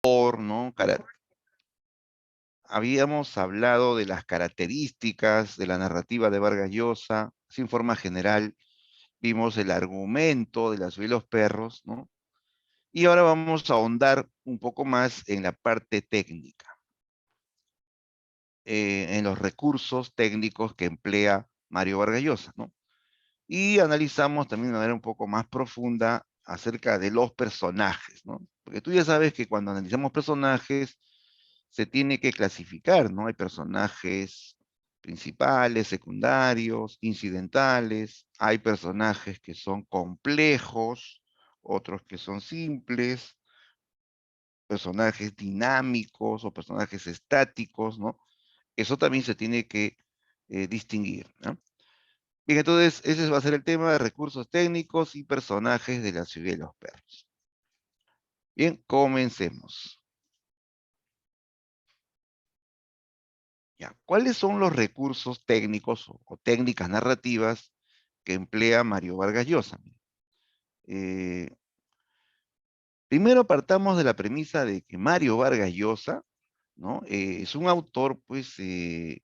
¿no? Habíamos hablado de las características de la narrativa de Vargas Llosa, así en forma general, vimos el argumento de La ciudad y los perros, ¿no? Y ahora vamos a ahondar un poco más en la parte técnica, en los recursos técnicos que emplea Mario Vargas Llosa, ¿no? Y analizamos también de manera un poco más profunda acerca de los personajes, ¿no? Porque tú ya sabes que cuando analizamos personajes se tiene que clasificar, ¿no? Hay personajes principales, secundarios, incidentales, hay personajes que son complejos, otros que son simples, personajes dinámicos o personajes estáticos, ¿no? Eso también se tiene que distinguir, ¿no? Bien, entonces ese va a ser el tema de recursos técnicos y personajes de La ciudad y los perros. Bien, comencemos. Ya, ¿cuáles son los recursos técnicos o técnicas narrativas que emplea Mario Vargas Llosa? Eh, Primero partamos de la premisa de que Mario Vargas Llosa, ¿no? Es un autor, pues, que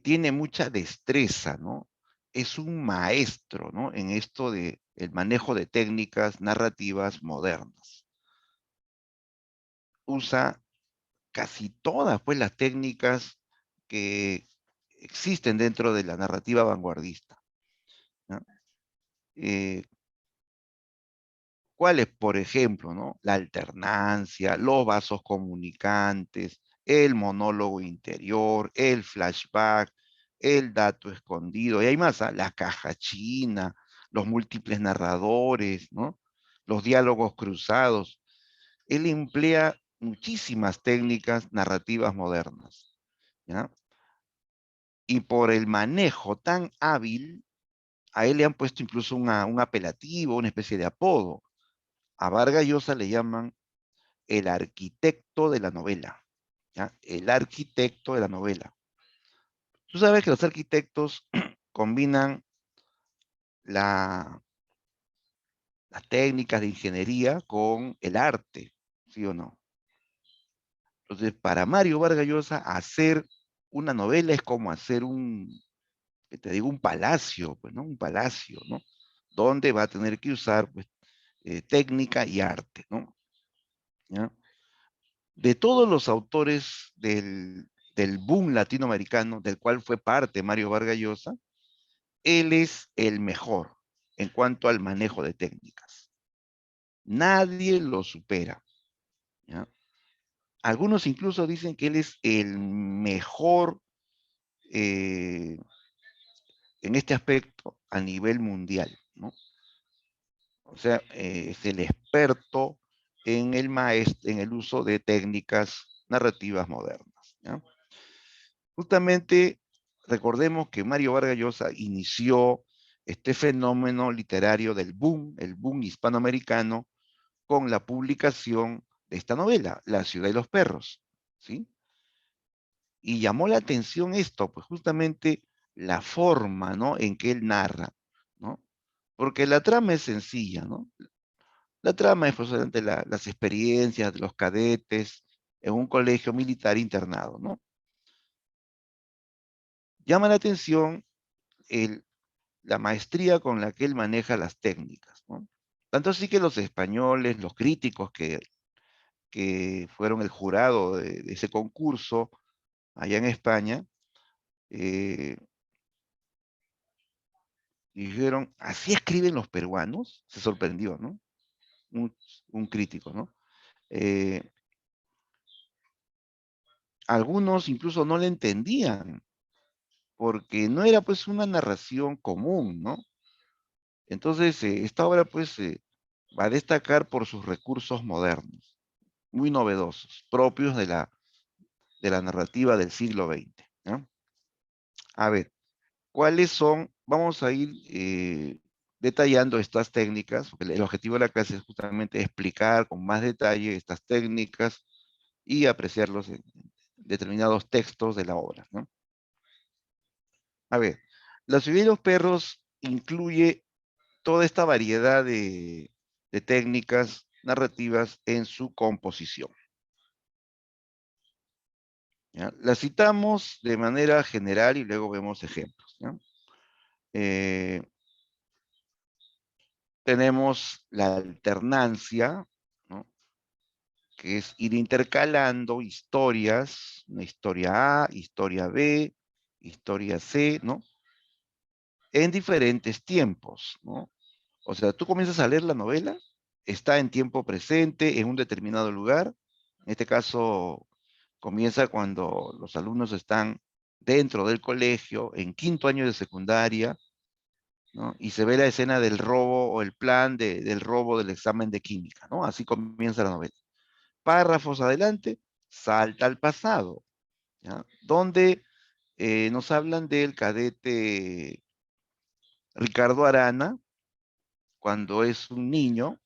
tiene mucha destreza, ¿no? Es un maestro, ¿no? En esto de el manejo de técnicas narrativas modernas. Usa casi todas, pues, las técnicas que existen dentro de la narrativa vanguardista, ¿no? Eh, ¿Cuáles, por ejemplo, no? La alternancia, los vasos comunicantes, el monólogo interior, el flashback, el dato escondido, y hay más, ¿ah? La caja china, los múltiples narradores, ¿no? Los diálogos cruzados. Él emplea muchísimas técnicas narrativas modernas, ¿ya? Y por el manejo tan hábil, a él le han puesto incluso un apelativo, una especie de apodo. A Vargas Llosa le llaman el arquitecto de la novela, ¿ya? El arquitecto de la novela. Tú sabes que los arquitectos combinan la, las técnicas de ingeniería con el arte, ¿sí o no? Entonces, para Mario Vargas Llosa, hacer una novela es como hacer que te digo, un palacio, pues, ¿no? Un palacio, ¿no? Donde va a tener que usar, pues, técnica y arte, ¿no? ¿Ya? De todos los autores del boom latinoamericano, del cual fue parte Mario Vargas Llosa, él es el mejor en cuanto al manejo de técnicas. Nadie lo supera, ¿ya? Algunos incluso dicen que él es el mejor eh, en este aspecto a nivel mundial, ¿no? O sea, es el experto en en el uso de técnicas narrativas modernas, ¿ya? Justamente recordemos que Mario Vargas Llosa inició este fenómeno literario del boom, el boom hispanoamericano, con la publicación de esta novela, La ciudad y los perros, ¿sí? Y llamó la atención esto, pues justamente la forma, ¿no? En que él narra, ¿no? Porque la trama es sencilla, ¿no? La trama es posiblemente las experiencias de los cadetes en un colegio militar internado, ¿no? Llama la atención el, la maestría con la que él maneja las técnicas, ¿no? Tanto así que los españoles, los críticos que fueron el jurado de ese concurso allá en España, eh, dijeron, ¿así escriben los peruanos? Se sorprendió, ¿no? Un, un crítico, ¿no? Eh, Algunos incluso no le entendían, porque no era pues una narración común, ¿no? Entonces, esta obra pues va a destacar por sus recursos modernos, muy novedosos, propios de la narrativa del siglo XX, ¿no? A ver, ¿cuáles son? Vamos a ir detallando estas técnicas, porque el objetivo de la clase es justamente explicar con más detalle estas técnicas y apreciarlos en determinados textos de la obra, ¿no? A ver, La ciudad y los perros incluye toda esta variedad de técnicas narrativas en su composición. ¿Ya? Las citamos de manera general y luego vemos ejemplos. ¿Ya? Eh, tenemos la alternancia, ¿no? Que es ir intercalando historias, una historia A, historia B, historia C, ¿no? En diferentes tiempos, ¿no? O sea, tú comienzas a leer la novela, está en tiempo presente, en un determinado lugar. En este caso, comienza cuando los alumnos están dentro del colegio, en quinto año de secundaria, ¿no? Y se ve la escena del robo o el plan del robo del examen de química, ¿no? Así comienza la novela. Párrafos adelante, salta al pasado, ¿ya? Donde nos hablan del cadete Ricardo Arana, cuando es un niño,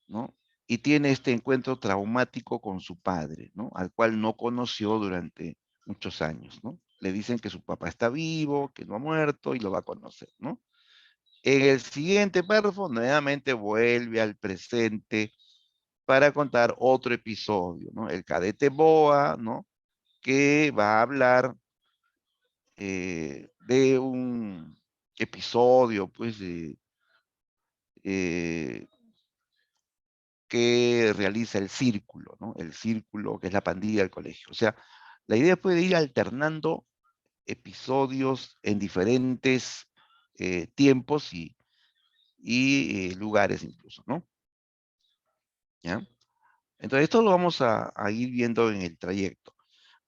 ¿no? Y tiene este encuentro traumático con su padre, ¿no? Al cual no conoció durante muchos años, ¿no? Le dicen que su papá está vivo, que no ha muerto y lo va a conocer, ¿no? En el siguiente párrafo, nuevamente vuelve al presente para contar otro episodio, ¿no? El cadete Boa, ¿no? Que va a hablar de un episodio, pues, eh, que realiza el círculo, ¿no? El círculo, que es la pandilla del colegio. O sea, la idea puede ir alternando episodios en diferentes tiempos y lugares incluso, ¿no? ¿Ya? Entonces, esto lo vamos a ir viendo en el trayecto,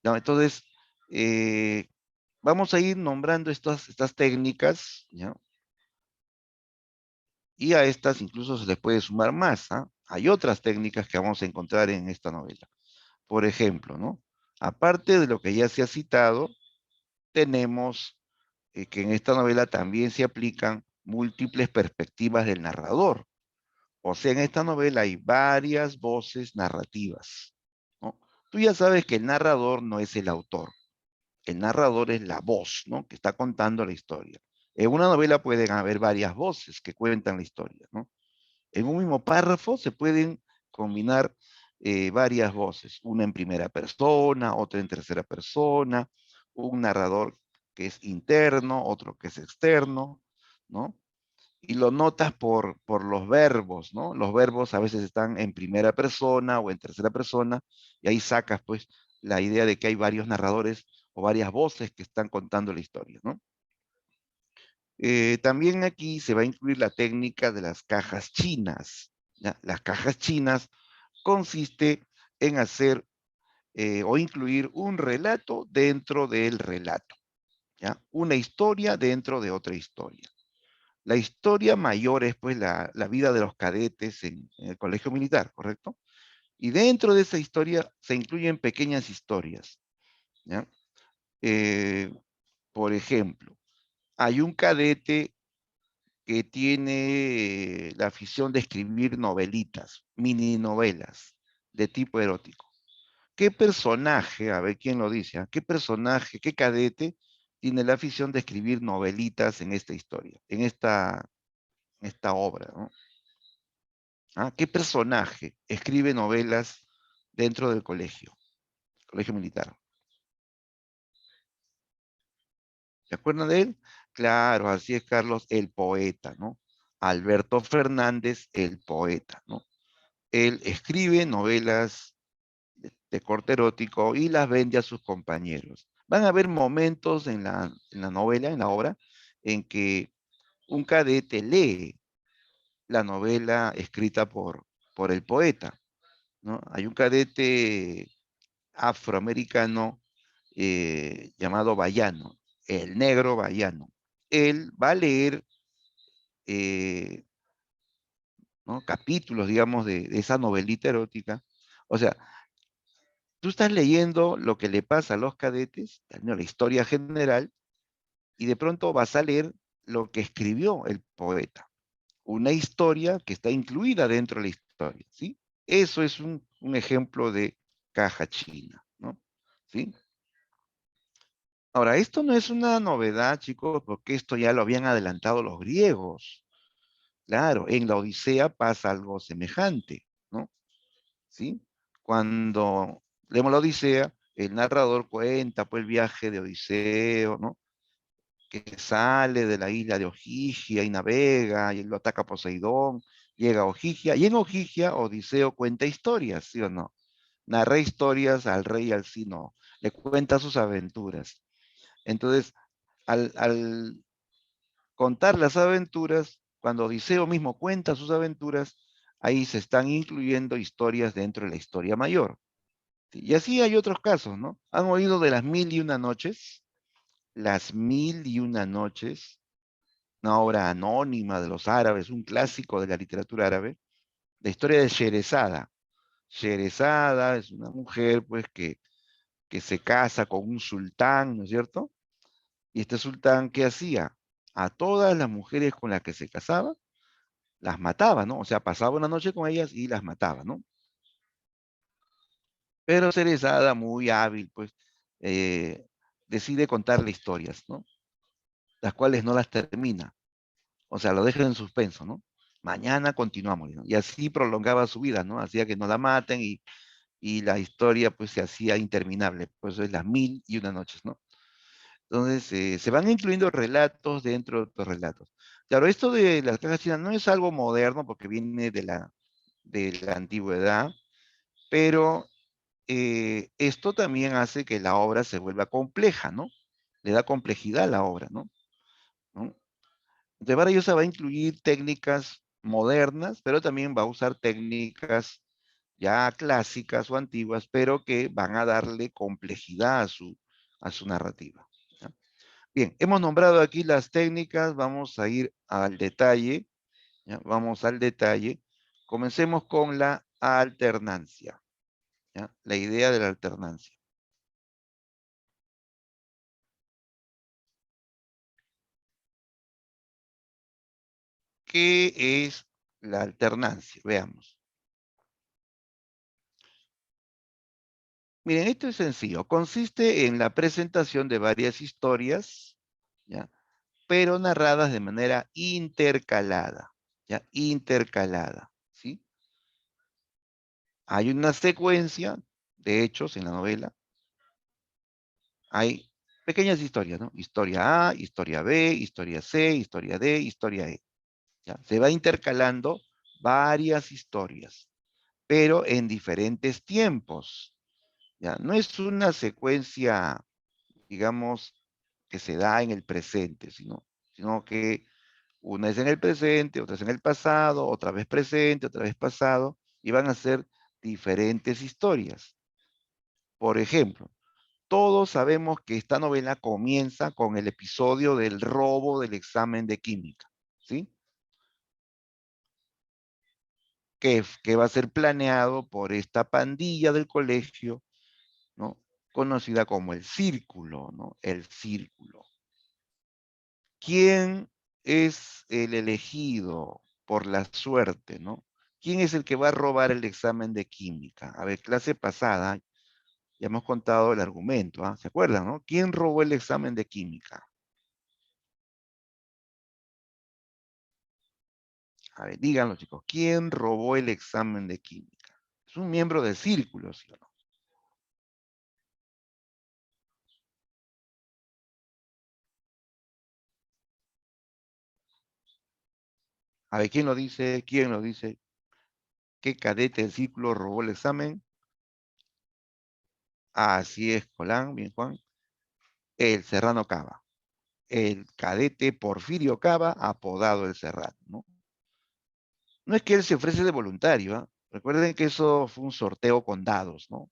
¿no? Entonces, eh, vamos a ir nombrando estas técnicas, ¿ya? Y a estas incluso se les puede sumar más, ¿ah? Hay otras técnicas que vamos a encontrar en esta novela. Por ejemplo, ¿no? Aparte de lo que ya se ha citado, tenemos que en esta novela también se aplican múltiples perspectivas del narrador. O sea, en esta novela hay varias voces narrativas, ¿no? Tú ya sabes que el narrador no es el autor. El narrador es la voz, ¿no? Que está contando la historia. En una novela pueden haber varias voces que cuentan la historia, ¿no? En un mismo párrafo se pueden combinar varias voces, una en primera persona, otra en tercera persona, un narrador que es interno, otro que es externo, ¿no? Y lo notas por los verbos, ¿no? Los verbos a veces están en primera persona o en tercera persona, y ahí sacas, pues, la idea de que hay varios narradores o varias voces que están contando la historia, ¿no? También aquí se va a incluir la técnica de las cajas chinas, ¿ya? Las cajas chinas consiste en hacer o incluir un relato dentro del relato, ¿ya? Una historia dentro de otra historia. La historia mayor es pues la vida de los cadetes en el colegio militar, ¿correcto? Y dentro de esa historia se incluyen pequeñas historias, ¿ya? Eh, por ejemplo, hay un cadete que tiene la afición de escribir novelitas, mini novelas de tipo erótico. ¿Qué personaje, a ver quién lo dice, qué personaje, qué cadete tiene la afición de escribir novelitas en esta historia, en esta obra, ¿no? ¿Qué personaje escribe novelas dentro del colegio militar? ¿Se acuerdan de él? Claro, así es, Carlos, el poeta, ¿no? Alberto Fernández, el poeta, ¿no? Él escribe novelas de corte erótico y las vende a sus compañeros. Van a haber momentos en la novela, en la obra, en que un cadete lee la novela escrita por el poeta, ¿no? Hay un cadete afroamericano llamado Bayano, el negro Bayano. Él va a leer eh, ¿no? Capítulos, digamos, de esa novelita erótica. O sea, tú estás leyendo lo que le pasa a los cadetes, ¿no? La historia general, y de pronto vas a leer lo que escribió el poeta. Una historia que está incluida dentro de la historia, ¿sí? Eso es un ejemplo de caja china, ¿no? ¿Sí? Ahora, esto no es una novedad, chicos, porque esto ya lo habían adelantado los griegos. Claro, en la Odisea pasa algo semejante. ¿sí? Cuando leemos la Odisea, el narrador cuenta pues el viaje de Odiseo, ¿no? Que sale de la isla de Ojigia y navega, y lo ataca Poseidón, llega a Ojigia, y en Ojigia Odiseo cuenta historias, ¿sí o no? Narra historias al rey Alcino, le cuenta sus aventuras. Entonces, al contar las aventuras, cuando Odiseo mismo cuenta sus aventuras, ahí se están incluyendo historias dentro de la historia mayor. ¿Sí? Y así hay otros casos, ¿no? ¿Han oído de las mil y una noches? Las mil y una noches, una obra anónima de los árabes, un clásico de la literatura árabe, la historia de Sherezada. Sherezada es una mujer, pues, que se casa con un sultán, ¿no es cierto? Y este sultán, ¿qué hacía? A todas las mujeres con las que se casaba, las mataba, ¿no? O sea, pasaba una noche con ellas y las mataba, ¿no? Pero Sherezada, muy hábil, pues, eh, decide contarle historias, ¿no? Las cuales no las termina. O sea, lo deja en suspenso, ¿no? Mañana continuamos, ¿no? Y así prolongaba su vida, ¿no? Hacía que no la maten y la historia pues se hacía interminable. Pues es las mil y una noches, ¿no? Entonces, se van incluyendo relatos dentro de otros relatos. Claro, esto de las cajas chinas no es algo moderno porque viene de la antigüedad, pero esto también hace que la obra se vuelva compleja, ¿no? Le da complejidad a la obra, ¿no? ¿No? De Vargallosa va a incluir técnicas modernas, pero también va a usar técnicas ya clásicas o antiguas, pero que van a darle complejidad a su narrativa. ¿Ya? Bien, hemos nombrado aquí las técnicas, vamos a ir al detalle, ¿ya? Vamos al detalle. Comencemos con la alternancia, ¿ya? La idea de la alternancia. ¿Qué es la alternancia? Veamos. Miren, esto es sencillo. Consiste en la presentación de varias historias, ¿ya? Pero narradas de manera intercalada, ¿ya? Intercalada, ¿sí? Hay una secuencia de hechos en la novela. Hay pequeñas historias, ¿no? Historia A, historia B, historia C, historia D, historia E. ¿Ya? Se va intercalando varias historias, pero en diferentes tiempos, ¿ya? No es una secuencia digamos, que se da en el presente, sino que una es en el presente, otra es en el pasado, otra vez presente, otra vez pasado, y van a ser diferentes historias. Por ejemplo, todos sabemos que esta novela comienza con el episodio del robo del examen de química, ¿sí? Que va a ser planeado por esta pandilla del colegio, ¿no? Conocida como el círculo, ¿no? El círculo. ¿Quién es el elegido por la suerte, no? ¿Quién es el que va a robar el examen de química? A ver, clase pasada, ya hemos contado el argumento, ¿ah? ¿Se acuerdan, no? ¿Quién robó el examen de química? A ver, díganlo, chicos. ¿Quién robó el examen de química? Es un miembro del círculo, ¿sí o no? A ver, ¿quién lo dice? ¿Quién lo dice? ¿Qué cadete del círculo robó el examen? Así es, Colán, bien, Juan. El Serrano Cava. El cadete Porfirio Cava, apodado el Serrano, ¿no? No es que él se ofrece de voluntario, ¿ah? Recuerden que eso fue un sorteo con dados, ¿no?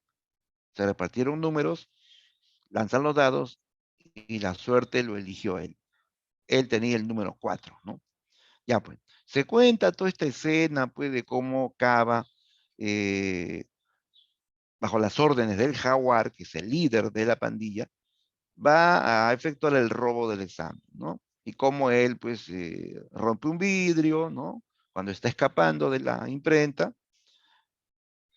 Se repartieron números, lanzan los dados y la suerte lo eligió él. Él tenía el número 4, ¿no? Ya pues, se cuenta toda esta escena, pues, de cómo Cava, eh, bajo las órdenes del Jaguar, que es el líder de la pandilla, va a efectuar el robo del examen, ¿no? Y cómo él, pues, rompe un vidrio, ¿no? Cuando está escapando de la imprenta,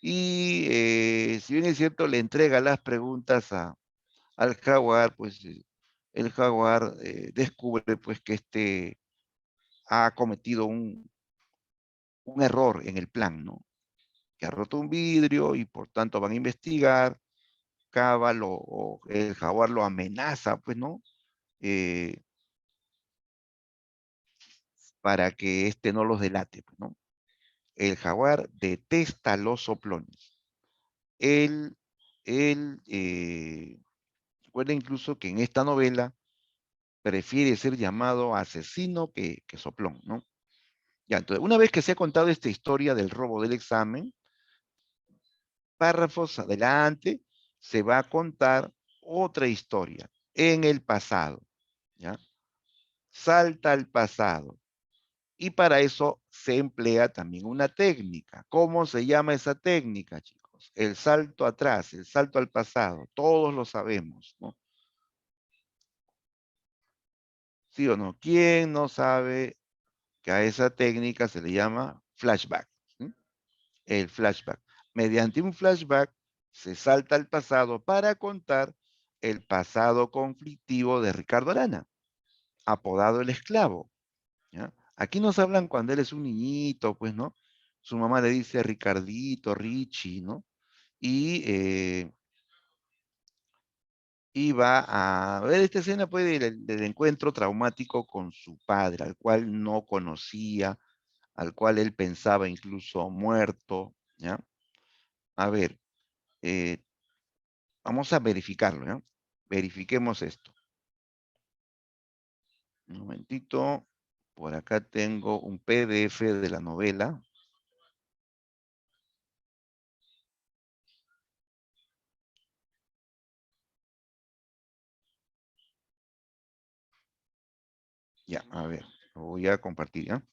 y si bien es cierto, le entrega las preguntas al jaguar, pues el jaguar descubre pues que ha cometido un error en el plan, ¿no? que ha roto un vidrio y por tanto van a investigar. Cava o el jaguar lo amenaza, pues, ¿no? Eh, para que este no los delate, pues, ¿no? El jaguar detesta los soplones. Él, él recuerda incluso que en esta novela prefiere ser llamado asesino que soplón, ¿no? Ya, entonces, una vez que se ha contado esta historia del robo del examen, párrafos adelante se va a contar otra historia en el pasado, ¿ya? Salta al pasado. Y para eso se emplea también una técnica. ¿Cómo se llama esa técnica, chicos? El salto atrás, el salto al pasado. Todos lo sabemos, ¿no? ¿Sí o no? ¿Quién no sabe que a esa técnica se le llama flashback? ¿Sí? El flashback. Mediante un flashback se salta al pasado para contar el pasado conflictivo de Ricardo Arana, apodado el esclavo. ¿Ya? Aquí nos hablan cuando él es un niñito, pues, ¿no? Su mamá le dice Ricardito, Richie, ¿no? Y, eh, y va a ver esta escena, pues, del encuentro traumático con su padre, al cual no conocía, al cual él pensaba incluso muerto, ¿ya? A ver, eh, vamos a verificarlo, ¿ya? Verifiquemos esto. Un momentito. Por acá tengo un PDF de la novela. Ya, a ver, lo voy a compartir, ¿ya?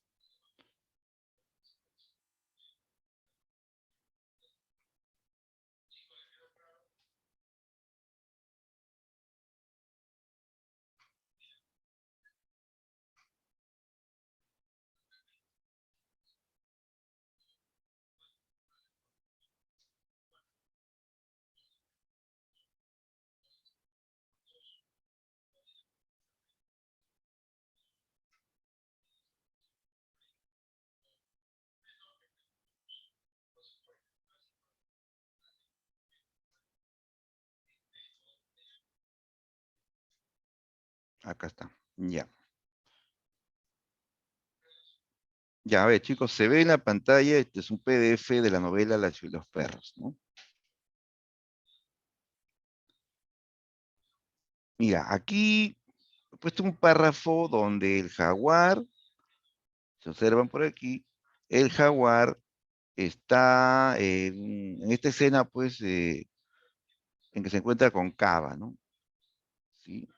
Acá está. Ya. Ya, a ver, chicos, se ve en la pantalla, este es un PDF de la novela La ciudad de los perros, ¿no? Mira, aquí he puesto un párrafo donde el jaguar, se observan por aquí, el jaguar está en esta escena, pues, en que se encuentra con Cava, ¿no? ¿Sí?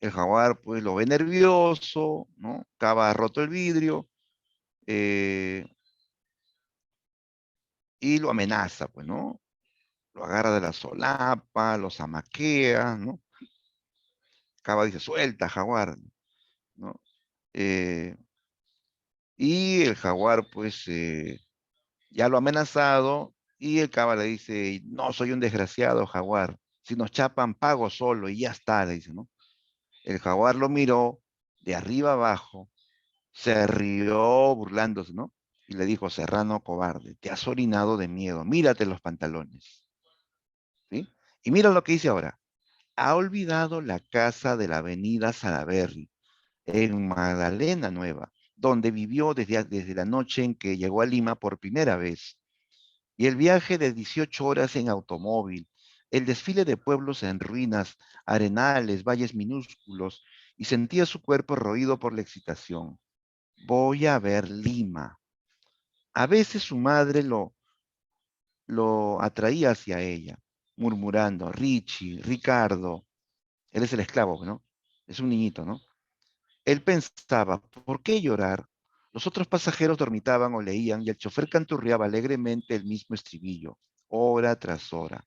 El jaguar, pues, lo ve nervioso, ¿no? Cava ha roto el vidrio, eh, y lo amenaza, pues, ¿no? Lo agarra de la solapa, lo zamaquea, ¿no? Cava dice, suelta, jaguar, ¿no? Eh, y el jaguar, pues, ya lo ha amenazado, y el Cava le dice, no, soy un desgraciado jaguar, si nos chapan, pago solo, y ya está, le dice, ¿no? El jaguar lo miró de arriba abajo, se rió burlándose, ¿no? Y le dijo, serrano cobarde, te has orinado de miedo, mírate los pantalones, ¿sí? Y mira lo que dice ahora, ha olvidado la casa de la avenida Salaberry, en Magdalena Nueva, donde vivió desde la noche en que llegó a Lima por primera vez. Y el viaje de 18 horas en automóvil, el desfile de pueblos en ruinas, arenales, valles minúsculos, y sentía su cuerpo roído por la excitación. Voy a ver Lima. A veces su madre lo atraía hacia ella, murmurando, Richie, Ricardo, él es el esclavo, ¿no? Es un niñito, ¿no? Él pensaba, ¿por qué llorar? Los otros pasajeros dormitaban o leían y el chofer canturreaba alegremente el mismo estribillo, hora tras hora.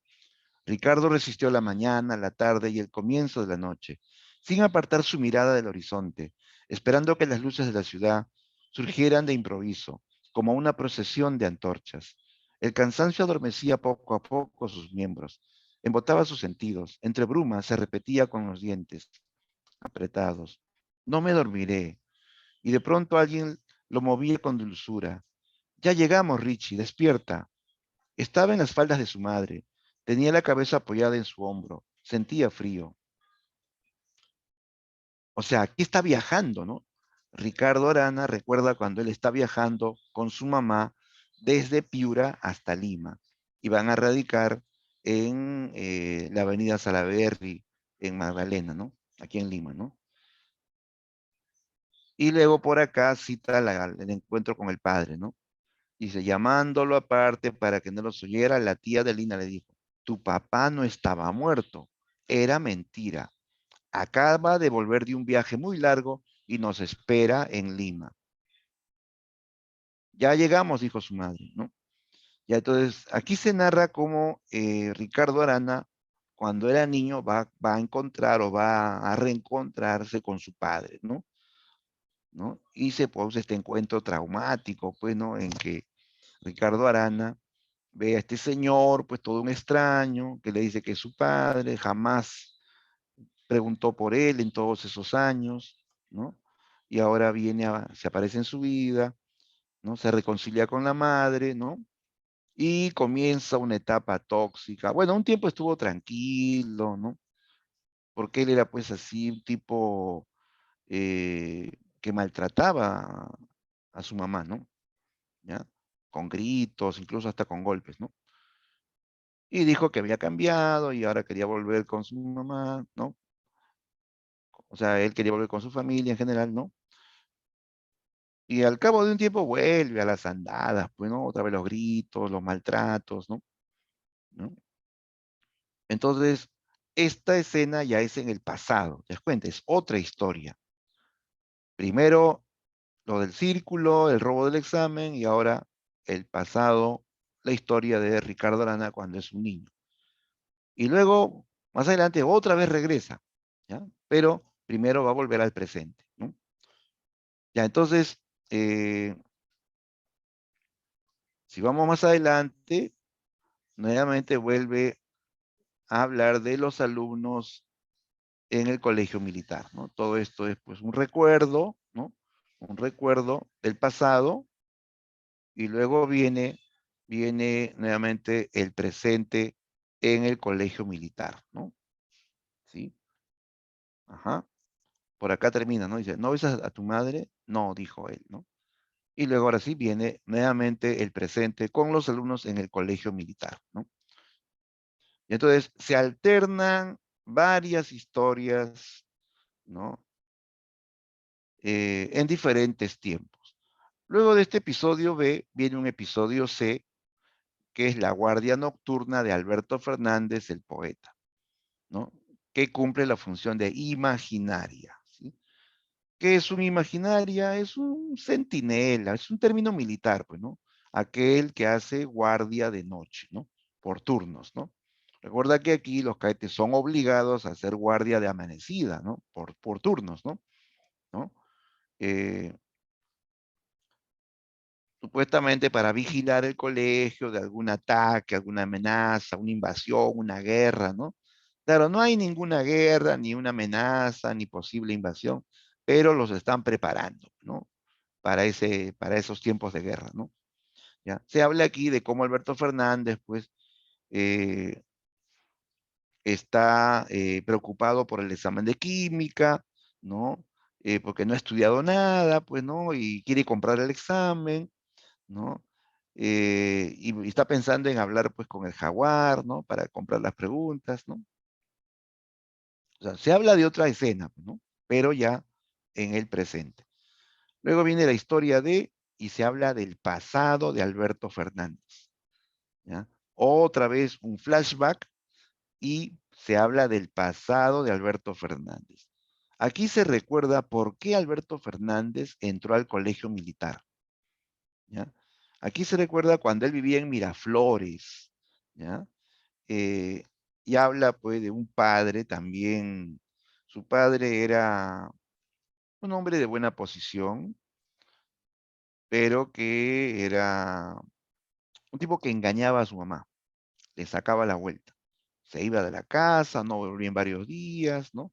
Ricardo resistió la mañana, la tarde y el comienzo de la noche, sin apartar su mirada del horizonte, esperando que las luces de la ciudad surgieran de improviso, como una procesión de antorchas. El cansancio adormecía poco a poco sus miembros, embotaba sus sentidos, entre brumas se repetía con los dientes apretados. No me dormiré. Y de pronto alguien lo movía con dulzura. Ya llegamos, Richie, despierta. Estaba en las faldas de su madre. Tenía la cabeza apoyada en su hombro. Sentía frío. O sea, aquí está viajando, ¿no? Ricardo Arana recuerda cuando él está viajando con su mamá desde Piura hasta Lima y van a radicar en la avenida Salaberry, en Magdalena, ¿no? Aquí en Lima, ¿no? Y luego por acá cita el encuentro con el padre, ¿no? Dice, llamándolo aparte para que no los oyera, la tía de Lina le dijo, tu papá no estaba muerto, era mentira. Acaba de volver de un viaje muy largo y nos espera en Lima. Ya llegamos, dijo su madre, ¿no? Ya entonces, aquí se narra cómo Ricardo Arana, cuando era niño, va a encontrar o va a reencontrarse con su padre, ¿no? ¿No? Y se produce este encuentro traumático, pues, ¿no? En que Ricardo Arana ve a este señor, pues todo un extraño, que le dice que es su padre, jamás preguntó por él en todos esos años, ¿no? Y ahora se aparece en su vida, ¿no? Se reconcilia con la madre, ¿no? Y comienza una etapa tóxica. Bueno, un tiempo estuvo tranquilo, ¿no? Porque él era pues así un tipo que maltrataba a su mamá, ¿no? ¿Ya? Con gritos, incluso hasta con golpes, ¿no? Y dijo que había cambiado y ahora quería volver con su mamá, ¿no? O sea, él quería volver con su familia en general, ¿no? Y al cabo de un tiempo vuelve a las andadas, pues, ¿no? Otra vez los gritos, los maltratos, ¿no? ¿No? Entonces, esta escena ya es en el pasado, ¿te das cuenta? Es otra historia. Primero lo del círculo, el robo del examen y ahora el pasado, la historia de Ricardo Arana cuando es un niño. Y luego, más adelante, otra vez regresa, ¿ya? Pero primero va a volver al presente, ¿no? Ya, entonces, eh, si vamos más adelante, nuevamente vuelve a hablar de los alumnos en el colegio militar, ¿no? Todo esto es pues un recuerdo, ¿no? Un recuerdo del pasado y luego viene nuevamente el presente en el colegio militar, ¿no? ¿Sí? Ajá. Por acá termina, ¿no? Dice, ¿no ves a tu madre? No, dijo él, ¿no? Y luego ahora sí viene nuevamente el presente con los alumnos en el colegio militar, ¿no? Y entonces se alternan varias historias, ¿no? En diferentes tiempos. Luego de este episodio B viene un episodio C, que es La Guardia Nocturna de Alberto Fernández, el poeta, ¿no? Que cumple la función de imaginaria, ¿sí? ¿Qué es un imaginaria? Es un centinela, es un término militar, pues, ¿no? Aquel que hace guardia de noche, ¿no? Por turnos, ¿no? Recuerda que aquí los cadetes son obligados a hacer guardia de amanecida, ¿no? Por turnos, ¿no? ¿No? Eh, Supuestamente para vigilar el colegio de algún ataque, alguna amenaza, una invasión, una guerra, ¿no? Claro, no hay ninguna guerra, ni una amenaza, ni posible invasión, pero los están preparando, ¿no? Para esos tiempos de guerra, ¿no? ¿Ya? Se habla aquí de cómo Alberto Fernández, pues, eh, está preocupado por el examen de química, ¿no? Porque no ha estudiado nada, pues, ¿no? Y quiere comprar el examen, ¿no? Y está pensando en hablar pues con el jaguar, ¿no? Para comprar las preguntas, ¿no? O sea, se habla de otra escena, ¿no? Pero ya en el presente. Luego viene la historia y se habla del pasado de Alberto Fernández, ¿ya? Otra vez un flashback y se habla del pasado de Alberto Fernández. Aquí se recuerda por qué Alberto Fernández entró al colegio militar, ¿ya? Aquí se recuerda cuando él vivía en Miraflores, ¿ya? Eh, y habla pues de un padre también. Su padre era un hombre de buena posición, pero que era un tipo que engañaba a su mamá, le sacaba la vuelta. Se iba de la casa, no volvía en varios días, ¿no?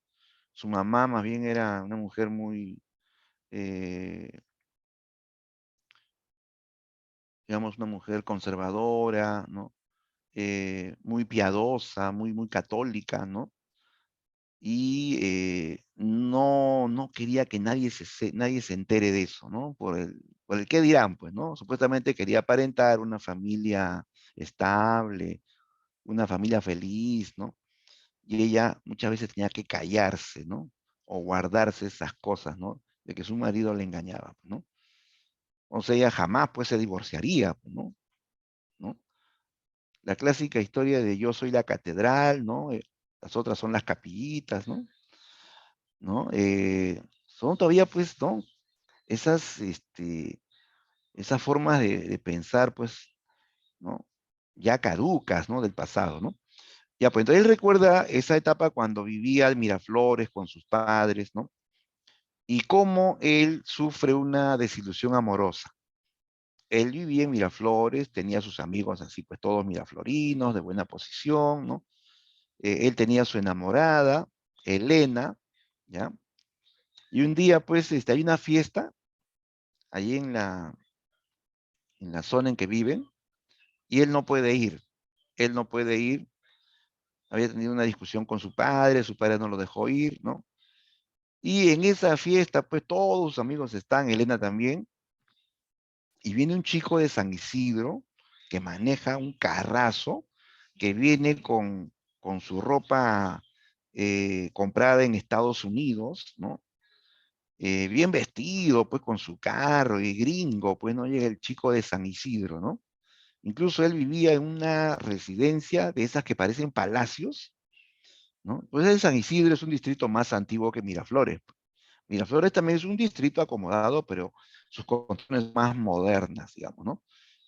Su mamá más bien era una mujer muy, eh, digamos, una mujer conservadora, ¿no? Muy piadosa, muy católica, ¿no? Y no quería que nadie se entere de eso, ¿no? Por el qué dirán, pues, ¿no? Supuestamente quería aparentar una familia estable, una familia feliz, ¿no? Y ella muchas veces tenía que callarse, ¿no? O guardarse esas cosas, ¿no? De que su marido le engañaba, pues, ¿no? O sea, ella jamás, pues, se divorciaría, pues, ¿no? ¿No? La clásica historia de yo soy la catedral, ¿no? Las otras son las capillitas, ¿no? ¿No? Son todavía, pues, ¿no? Esas, esas formas de pensar, pues, ¿no? Ya caducas, ¿no? Del pasado, ¿no? Ya, pues entonces él recuerda esa etapa cuando vivía en Miraflores con sus padres, ¿no? Y cómo él sufre una desilusión amorosa. Él vivía en Miraflores, tenía sus amigos así, pues todos miraflorinos, de buena posición, ¿no? Él tenía su enamorada, Elena, ¿ya? Y un día, pues, hay una fiesta allí en la zona en que viven, y él no puede ir. Él no puede ir, había tenido una discusión con su padre no lo dejó ir, ¿no? Y en esa fiesta, pues, todos sus amigos están, Elena también, y viene un chico de San Isidro que maneja un carrazo, que viene con su ropa comprada en Estados Unidos, ¿no? Bien vestido, pues con su carro y gringo, pues no llega el chico de San Isidro, ¿no? Incluso él vivía en una residencia de esas que parecen palacios, ¿no? Pues el San Isidro es un distrito más antiguo que Miraflores. Miraflores también es un distrito acomodado, pero sus construcciones más modernas, digamos, ¿no?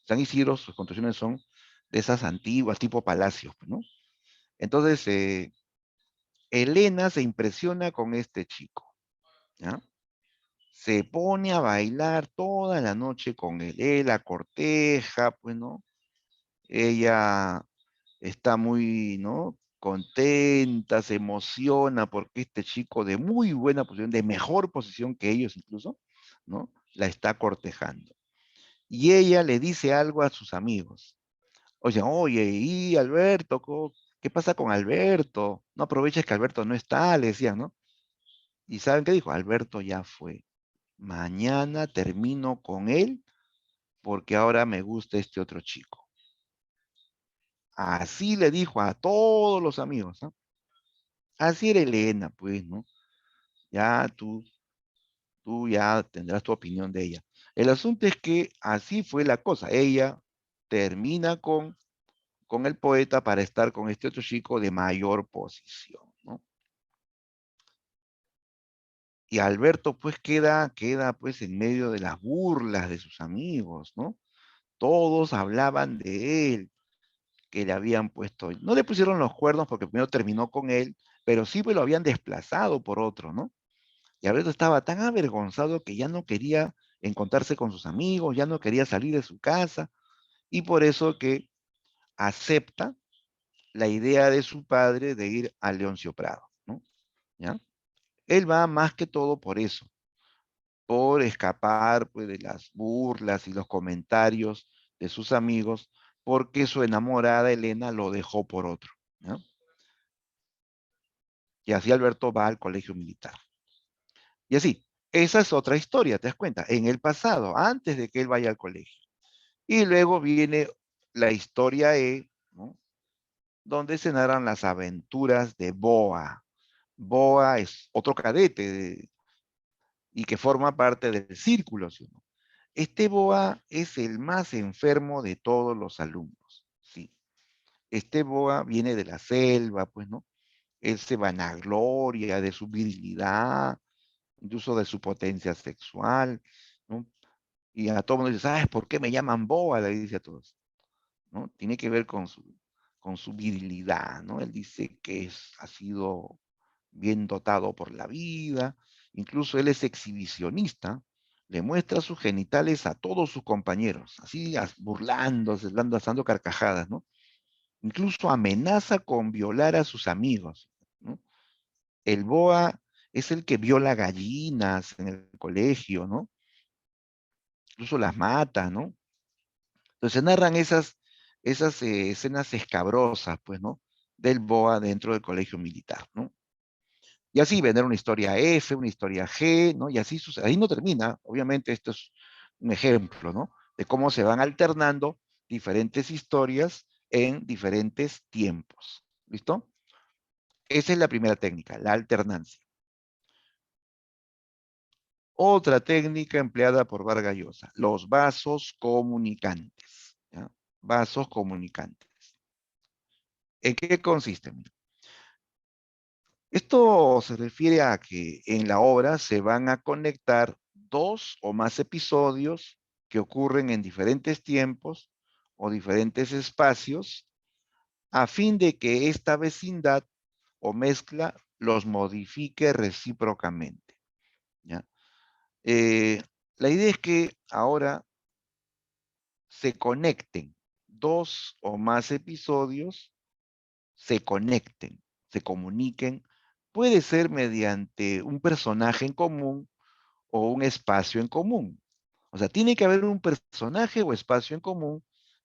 San Isidro, sus construcciones son de esas antiguas, tipo palacios, pues, ¿no? Entonces, Elena se impresiona con este chico, ¿ya? Se pone a bailar toda la noche con él la corteja, pues, ¿no? Ella está muy, ¿no? Contenta, se emociona porque este chico de muy buena posición, de mejor posición que ellos incluso, ¿no? La está cortejando. Y ella le dice algo a sus amigos. Oye, y Alberto, ¿qué pasa con Alberto? No aproveches que Alberto no está, le decían, ¿no? ¿Y saben qué dijo? Alberto ya fue. Mañana termino con él porque ahora me gusta este otro chico. Así le dijo a todos los amigos, ¿no? Así era Elena, pues, ¿no? Ya tú ya tendrás tu opinión de ella. El asunto es que así fue la cosa. Ella termina con el poeta para estar con este otro chico de mayor posición, ¿no? Y Alberto pues queda pues en medio de las burlas de sus amigos, ¿no? Todos hablaban de él, que le habían puesto, no le pusieron los cuernos porque primero terminó con él, pero sí pues lo habían desplazado por otro, ¿no? Y Alberto estaba tan avergonzado que ya no quería encontrarse con sus amigos, ya no quería salir de su casa, y por eso que acepta la idea de su padre de ir a Leoncio Prado, ¿no? ¿Ya? Él va más que todo por eso, por escapar pues, de las burlas y los comentarios de sus amigos, porque su enamorada Elena lo dejó por otro, ¿no? Y así Alberto va al colegio militar. Y así, esa es otra historia, ¿te das cuenta? En el pasado, antes de que él vaya al colegio. Y luego viene la historia ¿no? Donde se narran las aventuras de Boa. Boa es otro cadete y que forma parte del círculo, ¿sí? Este Boa es el más enfermo de todos los alumnos, ¿sí? Este Boa viene de la selva, pues, ¿no? Él se vanagloria de su virilidad, incluso de su potencia sexual, ¿no? Y a todo el mundo dice, ¿sabes por qué me llaman Boa? Le dice a todos, ¿no? Tiene que ver con su virilidad, ¿no? Él dice que ha sido bien dotado por la vida, incluso él es exhibicionista, le muestra sus genitales a todos sus compañeros, así burlándose, lanzando carcajadas, ¿no? Incluso amenaza con violar a sus amigos, ¿no? El boa es el que viola gallinas en el colegio, ¿no? Incluso las mata, ¿no? Entonces se narran esas escenas escabrosas, pues, ¿no? Del BOA dentro del colegio militar, ¿no? Y así vender una historia F, una historia G, ¿no? Y así sucede. Ahí no termina, obviamente esto es un ejemplo, ¿no? De cómo se van alternando diferentes historias en diferentes tiempos. ¿Listo? Esa es la primera técnica, la alternancia. Otra técnica empleada por Vargas Llosa, los vasos comunicantes. ¿Ya? Vasos comunicantes. ¿En qué consisten? Esto se refiere a que en la obra se van a conectar dos o más episodios que ocurren en diferentes tiempos o diferentes espacios a fin de que esta vecindad o mezcla los modifique recíprocamente. ¿Ya? Eh, la idea es que ahora se conecten dos o más episodios, se conecten, se comuniquen, puede ser mediante un personaje en común o un espacio en común. O sea, tiene que haber un personaje o espacio en común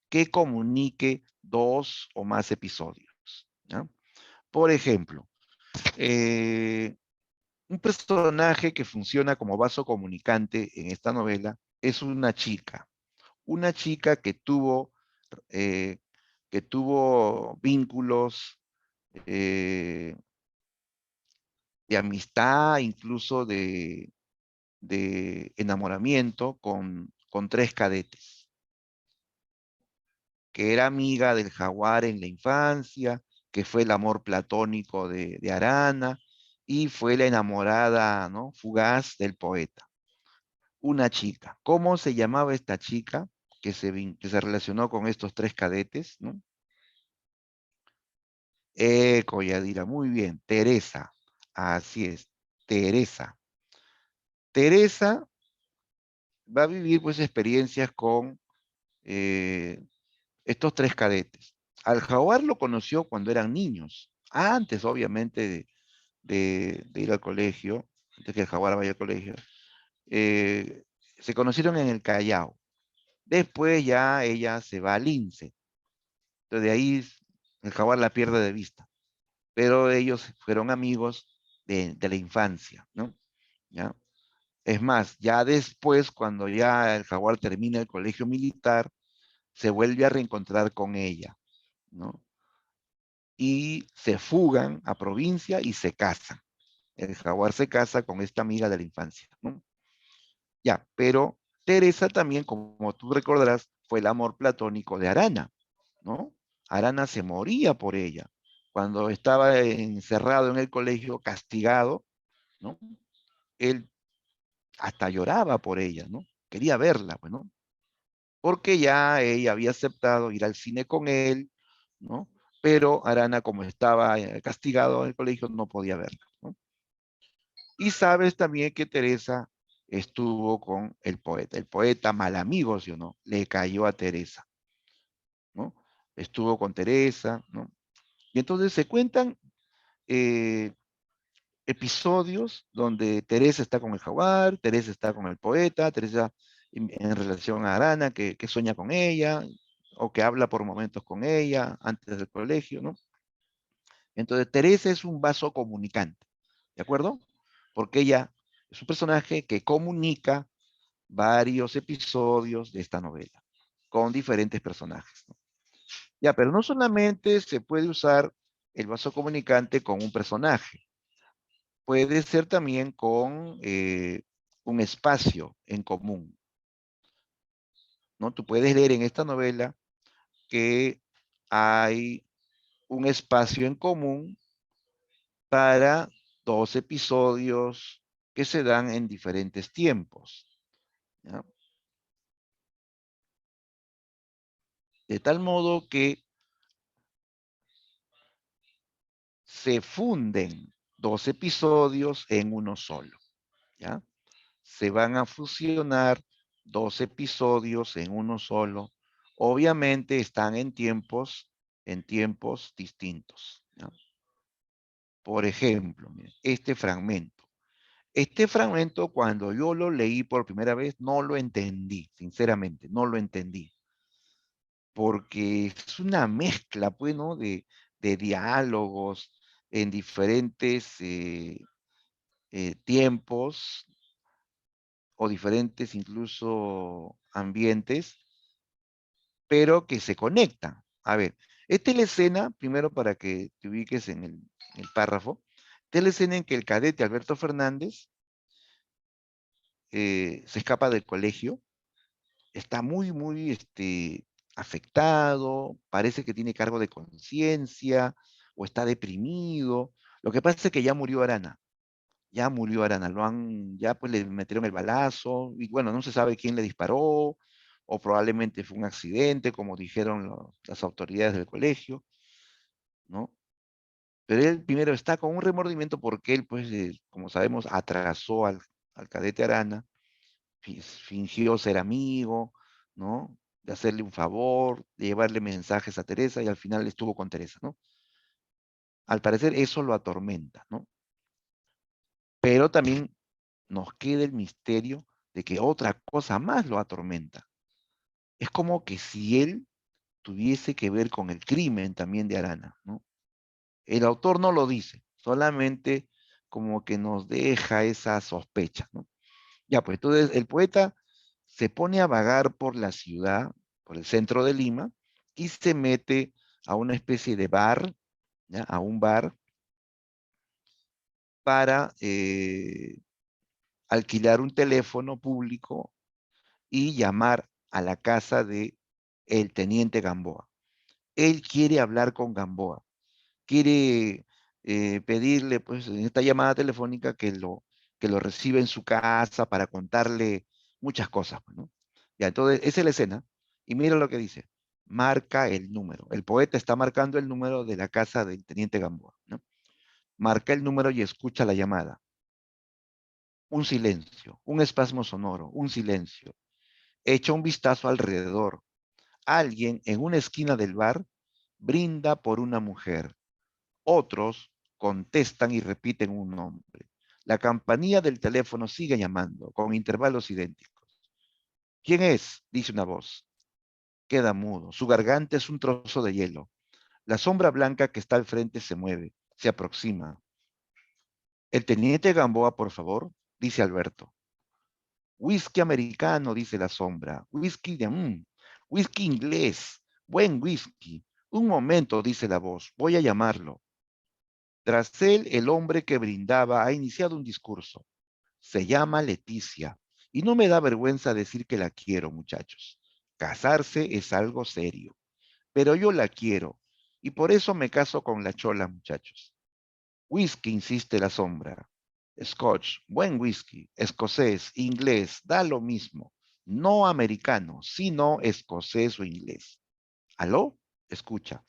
que comunique dos o más episodios. ¿Ya? Por ejemplo, eh, un personaje que funciona como vaso comunicante en esta novela es una chica eh, que tuvo vínculos eh, de amistad, incluso de enamoramiento con tres cadetes, que era amiga del jaguar en la infancia, que fue el amor platónico de Arana y fue la enamorada, ¿no? Fugaz del poeta. Una chica. ¿Cómo se llamaba esta chica que se relacionó con estos tres cadetes, ¿no? Yadira, muy bien. Teresa. Así es. Teresa. Teresa va a vivir pues experiencias con eh, estos tres cadetes. Al jaguar lo conoció cuando eran niños, antes obviamente de ir al colegio, antes que el jaguar vaya al colegio. eh, Se conocieron en el Callao. Después ya ella se va al Lince. Entonces de ahí el jaguar la pierde de vista. Pero ellos fueron amigos de la infancia, ¿no? ¿Ya? Es más, ya después, cuando ya el jaguar termina el colegio militar, se vuelve a reencontrar con ella, ¿no? Y se fugan a provincia y se casan. El jaguar se casa con esta amiga de la infancia, ¿no? Ya, pero Teresa también, como tú recordarás, fue el amor platónico de Arana, ¿no? Arana se moría por ella. Cuando estaba encerrado en el colegio, castigado, ¿no? Él hasta lloraba por ella, ¿no? Quería verla, pues, ¿no? Porque ya ella había aceptado ir al cine con él, ¿no? Pero Arana, como estaba castigado en el colegio, no podía verla, ¿no? Y sabes también que Teresa estuvo con el poeta mal amigo, ¿sí o no? Le cayó a Teresa, ¿no? Estuvo con Teresa, ¿no? Y entonces se cuentan eh, episodios donde Teresa está con el jaguar, Teresa está con el poeta, Teresa en relación a Arana, que sueña con ella, o que habla por momentos con ella antes del colegio, ¿no? Entonces, Teresa es un vaso comunicante, ¿de acuerdo? Porque ella es un personaje que comunica varios episodios de esta novela con diferentes personajes, ¿no? Ya, pero no solamente se puede usar el vaso comunicante con un personaje, puede ser también con un espacio en común, ¿no? Tú puedes leer en esta novela que hay un espacio en común para dos episodios que se dan en diferentes tiempos, ¿ya? De tal modo que se funden dos episodios en uno solo, ¿ya? Se van a fusionar dos episodios en uno solo. Obviamente están en tiempos distintos, ¿ya? Por ejemplo, este fragmento. Este fragmento, cuando yo lo leí por primera vez, no lo entendí, sinceramente, no lo entendí. porque es una mezcla, pues, ¿no? De diálogos en diferentes tiempos o diferentes incluso ambientes, pero que se conectan. A ver, esta es la escena, primero para que te ubiques en el párrafo, esta es la escena en que el cadete Alberto Fernández se escapa del colegio, está muy afectado, parece que tiene cargo de conciencia o está deprimido. Lo que pasa es que ya murió Arana, ya pues le metieron el balazo y bueno, no se sabe quién le disparó o probablemente fue un accidente, como dijeron las autoridades del colegio, ¿no? Pero él primero está con un remordimiento porque él, pues, como sabemos, atrasó al cadete Arana, fingió ser amigo, ¿no? De hacerle un favor, de llevarle mensajes a Teresa y al final estuvo con Teresa, ¿no? Al parecer eso lo atormenta, ¿no? Pero también nos queda el misterio de que otra cosa más lo atormenta. Es como que si él tuviese que ver con el crimen también de Arana, ¿no? El autor no lo dice, solamente como que nos deja esa sospecha, ¿no? Ya, pues entonces el poeta se pone a vagar por la ciudad, por el centro de Lima, y se mete a una especie de bar, ¿ya? A un bar, para alquilar un teléfono público y llamar a la casa de el teniente Gamboa. Él quiere hablar con Gamboa, quiere pedirle, pues, en esta llamada telefónica que lo reciba en su casa para contarle muchas cosas, pues, ¿no? Ya, entonces, esa es la escena. Y mira lo que dice. Marca el número. El poeta está marcando el número de la casa del teniente Gamboa, ¿no? Marca el número y escucha la llamada. Un silencio, un espasmo sonoro, un silencio. Echa un vistazo alrededor. Alguien en una esquina del bar brinda por una mujer. Otros contestan y repiten un nombre. La campanilla del teléfono sigue llamando, con intervalos idénticos. ¿Quién es? Dice una voz. Queda mudo. Su garganta es un trozo de hielo. La sombra blanca que está al frente se mueve, se aproxima. El teniente Gamboa, por favor, dice Alberto. Whisky americano, dice la sombra. Whisky inglés. Buen whisky. Un momento, dice la voz. Voy a llamarlo. Tras él, el hombre que brindaba ha iniciado un discurso. Se llama Leticia. Y no me da vergüenza decir que la quiero, muchachos. Casarse es algo serio. Pero yo la quiero. Y por eso me caso con la chola, muchachos. Whisky, insiste la sombra. Scotch, buen whisky. Escocés, inglés, da lo mismo. No americano, sino escocés o inglés. ¿Aló? Escucha.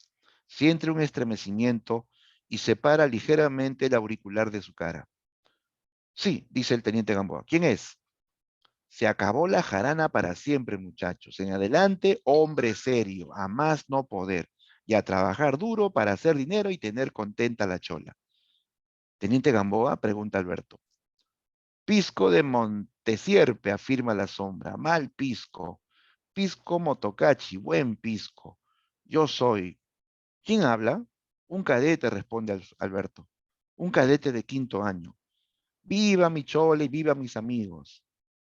Siente un estremecimiento y separa ligeramente el auricular de su cara. Sí, dice el teniente Gamboa. ¿Quién es? Se acabó la jarana para siempre, muchachos. En adelante, hombre serio, a más no poder, y a trabajar duro para hacer dinero y tener contenta la chola. Teniente Gamboa, pregunta Alberto. Pisco de Montesierpe, afirma la sombra. Mal pisco. Pisco Motocachi, buen pisco. Yo soy. ¿Quién habla? Un cadete, responde Alberto. Un cadete de 5º año. Viva mi chole y viva mis amigos.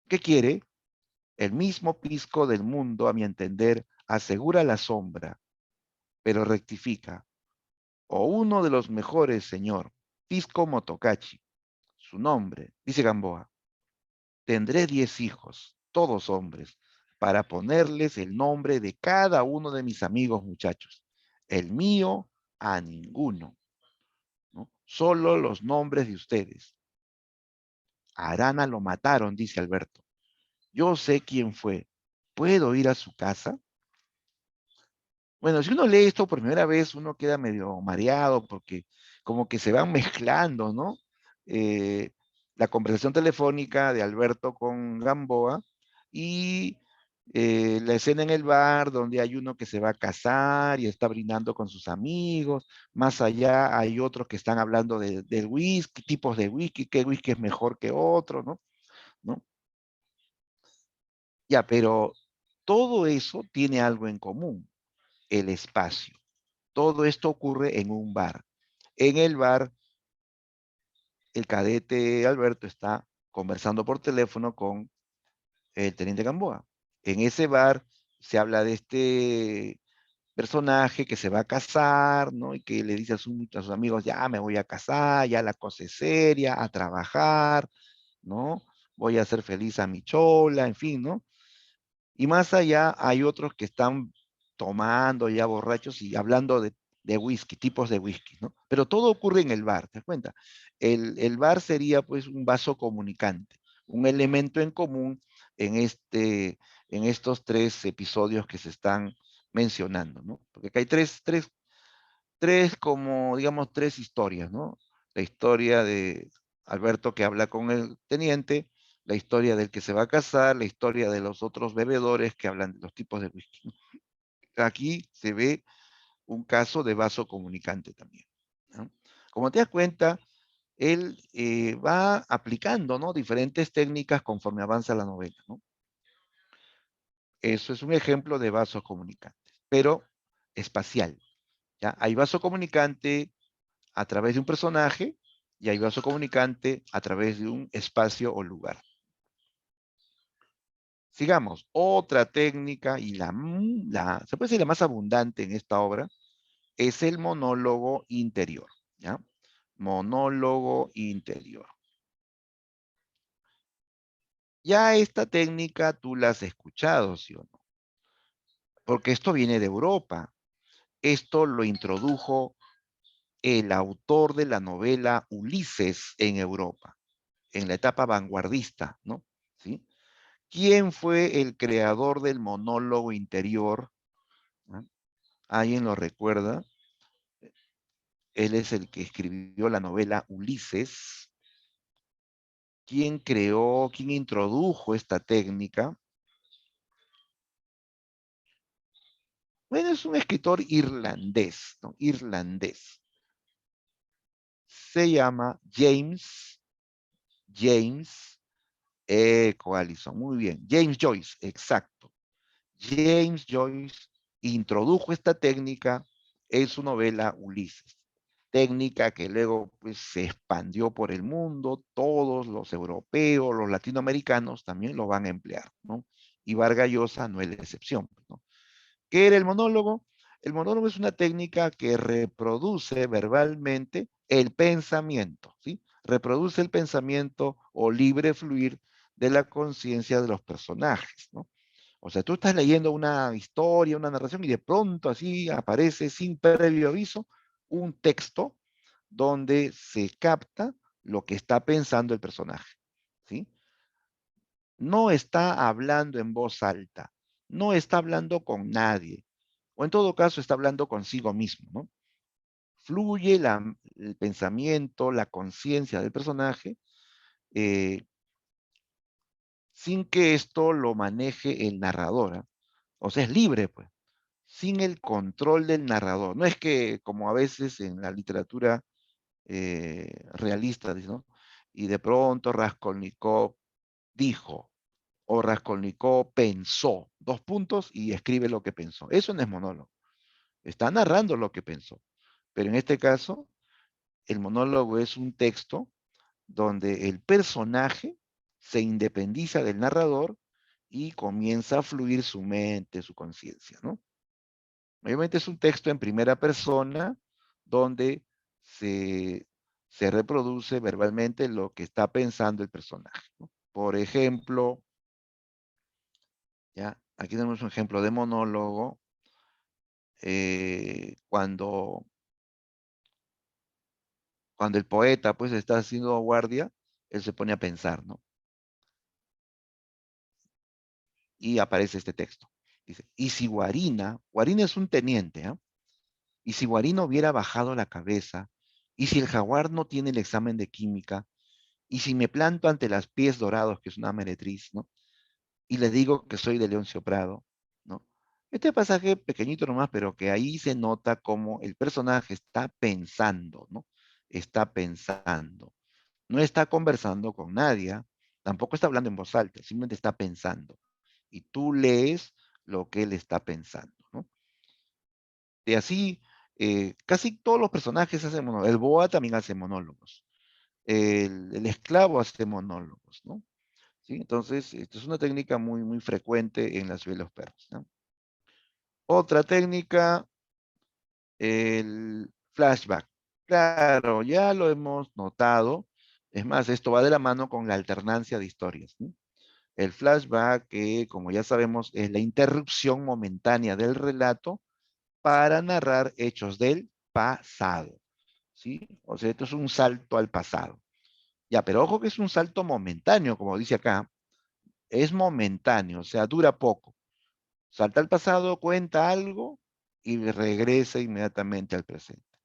¿Qué quiere? El mismo pisco del mundo, a mi entender, asegura la sombra, pero rectifica. O uno de los mejores, señor. Pisco Motocachi. Su nombre, dice Gamboa. Tendré 10 hijos, todos hombres, para ponerles el nombre de cada uno de mis amigos muchachos. El mío a ninguno, ¿no? Solo los nombres de ustedes. A Arana lo mataron, dice Alberto. Yo sé quién fue. ¿Puedo ir a su casa? Bueno, si uno lee esto por primera vez, uno queda medio mareado porque como que se van mezclando, ¿no? Eh, la conversación telefónica de Alberto con Gamboa y la escena en el bar donde hay uno que se va a casar y está brindando con sus amigos. Más allá hay otros que están hablando del whisky, tipos de whisky, qué whisky es mejor que otro, ¿no? ¿No? Ya, pero todo eso tiene algo en común. el espacio. Todo esto ocurre en un bar. En el bar, el cadete Alberto está conversando por teléfono con el teniente Gamboa. En ese bar se habla de este personaje que se va a casar, ¿no? Y que le dice a sus amigos, ya me voy a casar, ya la cosa es seria, a trabajar, ¿no? Voy a hacer feliz a mi chola, en fin, ¿no? Y más allá hay otros que están tomando ya borrachos y hablando de whisky, tipos de whisky, ¿no? Pero todo ocurre en el bar, ¿te das cuenta? El bar sería pues un vaso comunicante, un elemento en común en, en estos tres episodios que se están mencionando, ¿no? Porque acá hay tres como, digamos, tres historias, ¿no? La historia de Alberto que habla con el teniente, la historia del que se va a casar, la historia de los otros bebedores que hablan de los tipos de whisky. Aquí se ve un caso de vaso comunicante también, ¿no? Como te das cuenta, él va aplicando, ¿no? Diferentes técnicas conforme avanza la novela, ¿no? Eso es un ejemplo de vaso comunicante, pero espacial, ¿ya? Hay vaso comunicante a través de un personaje y hay vaso comunicante a través de un espacio o lugar. Sigamos, otra técnica y se puede decir la más abundante en esta obra es el monólogo interior, ¿ya? Monólogo interior. Ya esta técnica tú la has escuchado, ¿sí o no? Porque esto viene de Europa. Esto lo introdujo el autor de la novela Ulises en Europa, en la etapa vanguardista, ¿no? ¿Sí? ¿Quién fue el creador del monólogo interior? ¿No? ¿Alguien lo recuerda? Él es el que escribió la novela Ulises. ¿Quién creó, quién introdujo esta técnica? Bueno, es un escritor irlandés, ¿no? Irlandés. Se llama James Allison. Muy bien. James Joyce, exacto. James Joyce introdujo esta técnica en su novela Ulises. Técnica que luego pues, se expandió por el mundo, todos los europeos, los latinoamericanos también lo van a emplear, ¿no? Y Vargas Llosa no es la excepción, ¿no? ¿Qué era el monólogo? El monólogo es una técnica que reproduce verbalmente el pensamiento, ¿sí? Reproduce el pensamiento o libre fluir de la conciencia de los personajes, ¿no? O sea, tú estás leyendo una historia, una narración y de pronto así aparece sin previo aviso un texto donde se capta lo que está pensando el personaje, ¿sí? No está hablando en voz alta, no está hablando con nadie, o en todo caso está hablando consigo mismo, ¿no? Fluye el pensamiento, la conciencia del personaje, eh, sin que esto lo maneje el narrador, ¿eh? O sea, es libre, pues, sin el control del narrador. No es que, como a veces en la literatura realista, ¿no? Y de pronto Raskolnikov dijo, o Raskolnikov pensó, dos puntos, y escribe lo que pensó. Eso no es monólogo. Está narrando lo que pensó. Pero en este caso, el monólogo es un texto donde el personaje se independiza del narrador y comienza a fluir su mente, su conciencia, ¿no? Obviamente es un texto en primera persona donde se, se reproduce verbalmente lo que está pensando el personaje, ¿no? Por ejemplo, ya, aquí tenemos un ejemplo de monólogo cuando el poeta pues está haciendo guardia, él se pone a pensar, ¿no? Y aparece este texto. Dice, y si Guarina es un teniente, ¿ah? Y si Guarina hubiera bajado la cabeza, y si el jaguar no tiene el examen de química, y si me planto ante las pies dorados, que es una meretriz, ¿no? Y le digo que soy de Leoncio Prado, ¿no? Este pasaje pequeñito nomás, pero que ahí se nota cómo el personaje está pensando, ¿no? Está pensando. No está conversando con nadie, ¿ah? Tampoco está hablando en voz alta, simplemente está pensando. Y tú lees lo que él está pensando, ¿no? De así, casi todos los personajes hacen monólogos. El boa también hace monólogos. El esclavo hace monólogos, ¿no? ¿Sí? Entonces, esto es una técnica muy, muy frecuente en la ciudad de los perros, ¿no? Otra técnica, el flashback. Claro, ya lo hemos notado. Es más, esto va de la mano con la alternancia de historias, ¿no? El flashback, que como ya sabemos, es la interrupción momentánea del relato para narrar hechos del pasado, ¿sí? O sea, esto es un salto al pasado. Ya, pero ojo que es un salto momentáneo, como dice acá, es momentáneo, o sea, dura poco. Salta al pasado, cuenta algo y regresa inmediatamente al presente.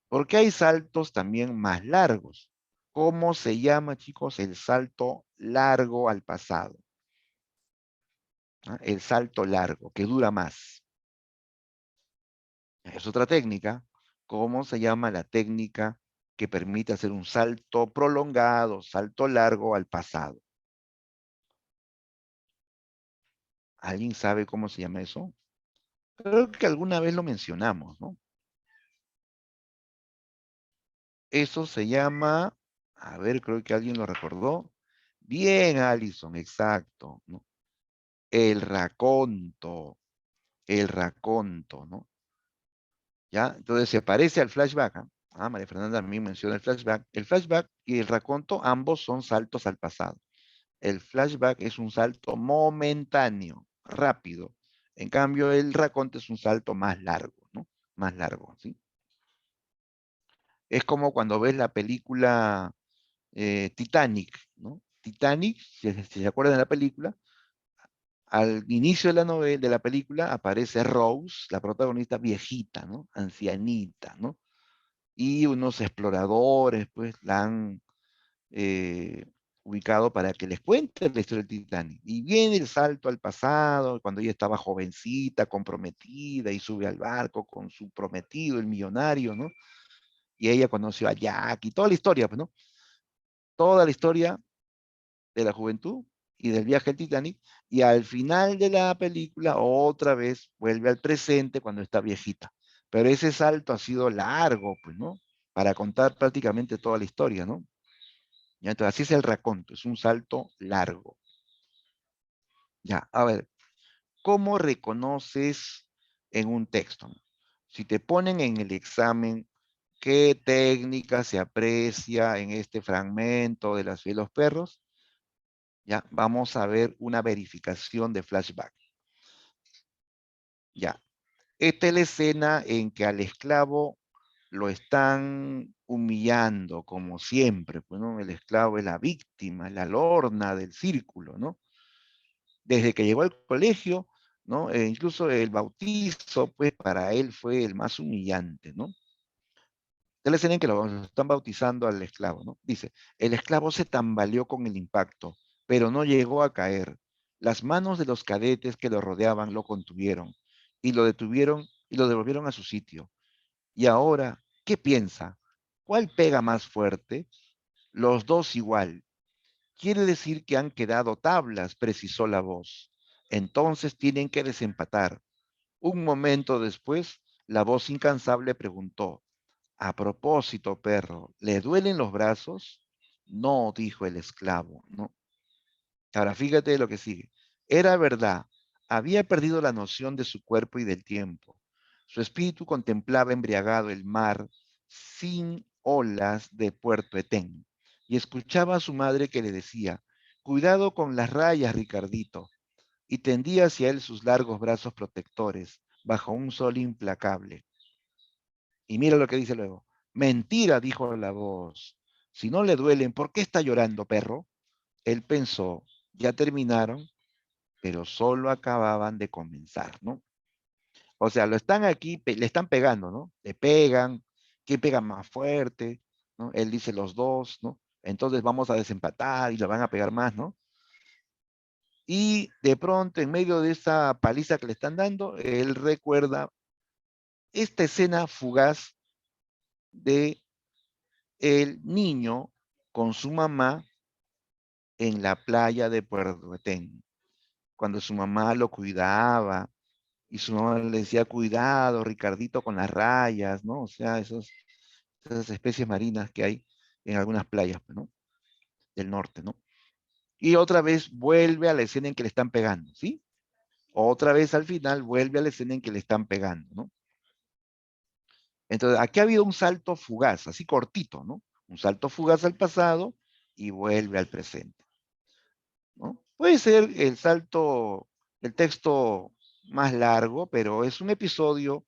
Porque hay saltos también más largos. ¿Cómo se llama, chicos, el salto largo al pasado? ¿Ah? El salto largo, que dura más. Es otra técnica. ¿Cómo se llama la técnica que permite hacer un salto prolongado, salto largo al pasado? ¿Alguien sabe cómo se llama eso? Creo que alguna vez lo mencionamos, ¿no? Eso se llama, a ver, creo que alguien lo recordó. Bien, Alison, exacto, ¿no? El raconto, el raconto, ¿no? ¿Ya? Entonces se parece al flashback, ¿ah? Ah, María Fernanda también menciona el flashback. El flashback y el raconto, ambos son saltos al pasado. El flashback es un salto momentáneo, rápido. En cambio, el raconto es un salto más largo, ¿no? Más largo, ¿sí? Es como cuando ves la película Titanic, ¿no? Titanic, si se acuerdan de la película, al inicio de la novela, de la película, aparece Rose, la protagonista viejita, ¿no? Ancianita, ¿no? Y unos exploradores, pues, la han eh, ubicado para que les cuente la historia del Titanic. Y viene el salto al pasado, cuando ella estaba jovencita, comprometida, y sube al barco con su prometido, el millonario, ¿no? Y ella conoció a Jack y toda la historia, pues, ¿no? Toda la historia de la juventud y del viaje al Titanic, y al final de la película otra vez vuelve al presente cuando está viejita. Pero ese salto ha sido largo, pues, ¿no? Para contar prácticamente toda la historia, ¿no? Ya, entonces, así es el raconto, es un salto largo. Ya, a ver, ¿cómo reconoces en un texto? Si te ponen en el examen, ¿qué técnica se aprecia en este fragmento de las de los perros? Ya, vamos a ver una verificación de flashback. Ya, esta es la escena en que al esclavo lo están humillando, como siempre, pues, ¿no? El esclavo es la víctima, la lorna del círculo, ¿no? Desde que llegó al colegio, ¿no? Incluso el bautizo, pues, para él fue el más humillante, ¿no? Es la escena en que lo están bautizando al esclavo, ¿no? Dice, el esclavo se tambaleó con el impacto, pero no llegó a caer. Las manos de los cadetes que lo rodeaban lo contuvieron y lo detuvieron y lo devolvieron a su sitio. Y ahora, ¿qué piensa? ¿Cuál pega más fuerte? Los dos igual. Quiere decir que han quedado tablas, precisó la voz. Entonces tienen que desempatar. Un momento después, la voz incansable preguntó, a propósito, perro, ¿le duelen los brazos? No, dijo el esclavo, no. Ahora fíjate lo que sigue. Era verdad, había perdido la noción de su cuerpo y del tiempo. Su espíritu contemplaba embriagado el mar sin olas de Puerto Etén y escuchaba a su madre que le decía, cuidado con las rayas, Ricardito, y tendía hacia él sus largos brazos protectores bajo un sol implacable. Y mira lo que dice luego. Mentira, dijo la voz. Si no le duelen, ¿por qué está llorando, perro? Él pensó, ya terminaron, pero solo acababan de comenzar, ¿no? O sea, lo están aquí, le están pegando, ¿no? Le pegan, ¿quién pega más fuerte? ¿No? Él dice los dos, ¿no? Entonces vamos a desempatar y lo van a pegar más, ¿no? Y de pronto, en medio de esa paliza que le están dando, él recuerda esta escena fugaz de el niño con su mamá en la playa de Puerto Petén, cuando su mamá lo cuidaba, Y su mamá le decía, cuidado, Ricardito, con las rayas, ¿no? O sea, esas especies marinas que hay en algunas playas, pues, ¿no? Del norte, ¿no? Y otra vez vuelve a la escena en que le están pegando, ¿sí? Otra vez al final vuelve a la escena en que le están pegando, ¿no? Entonces, aquí ha habido un salto fugaz, así cortito, ¿no? Un salto fugaz al pasado y vuelve al presente, ¿no? Puede ser el salto, el texto más largo, pero es un episodio,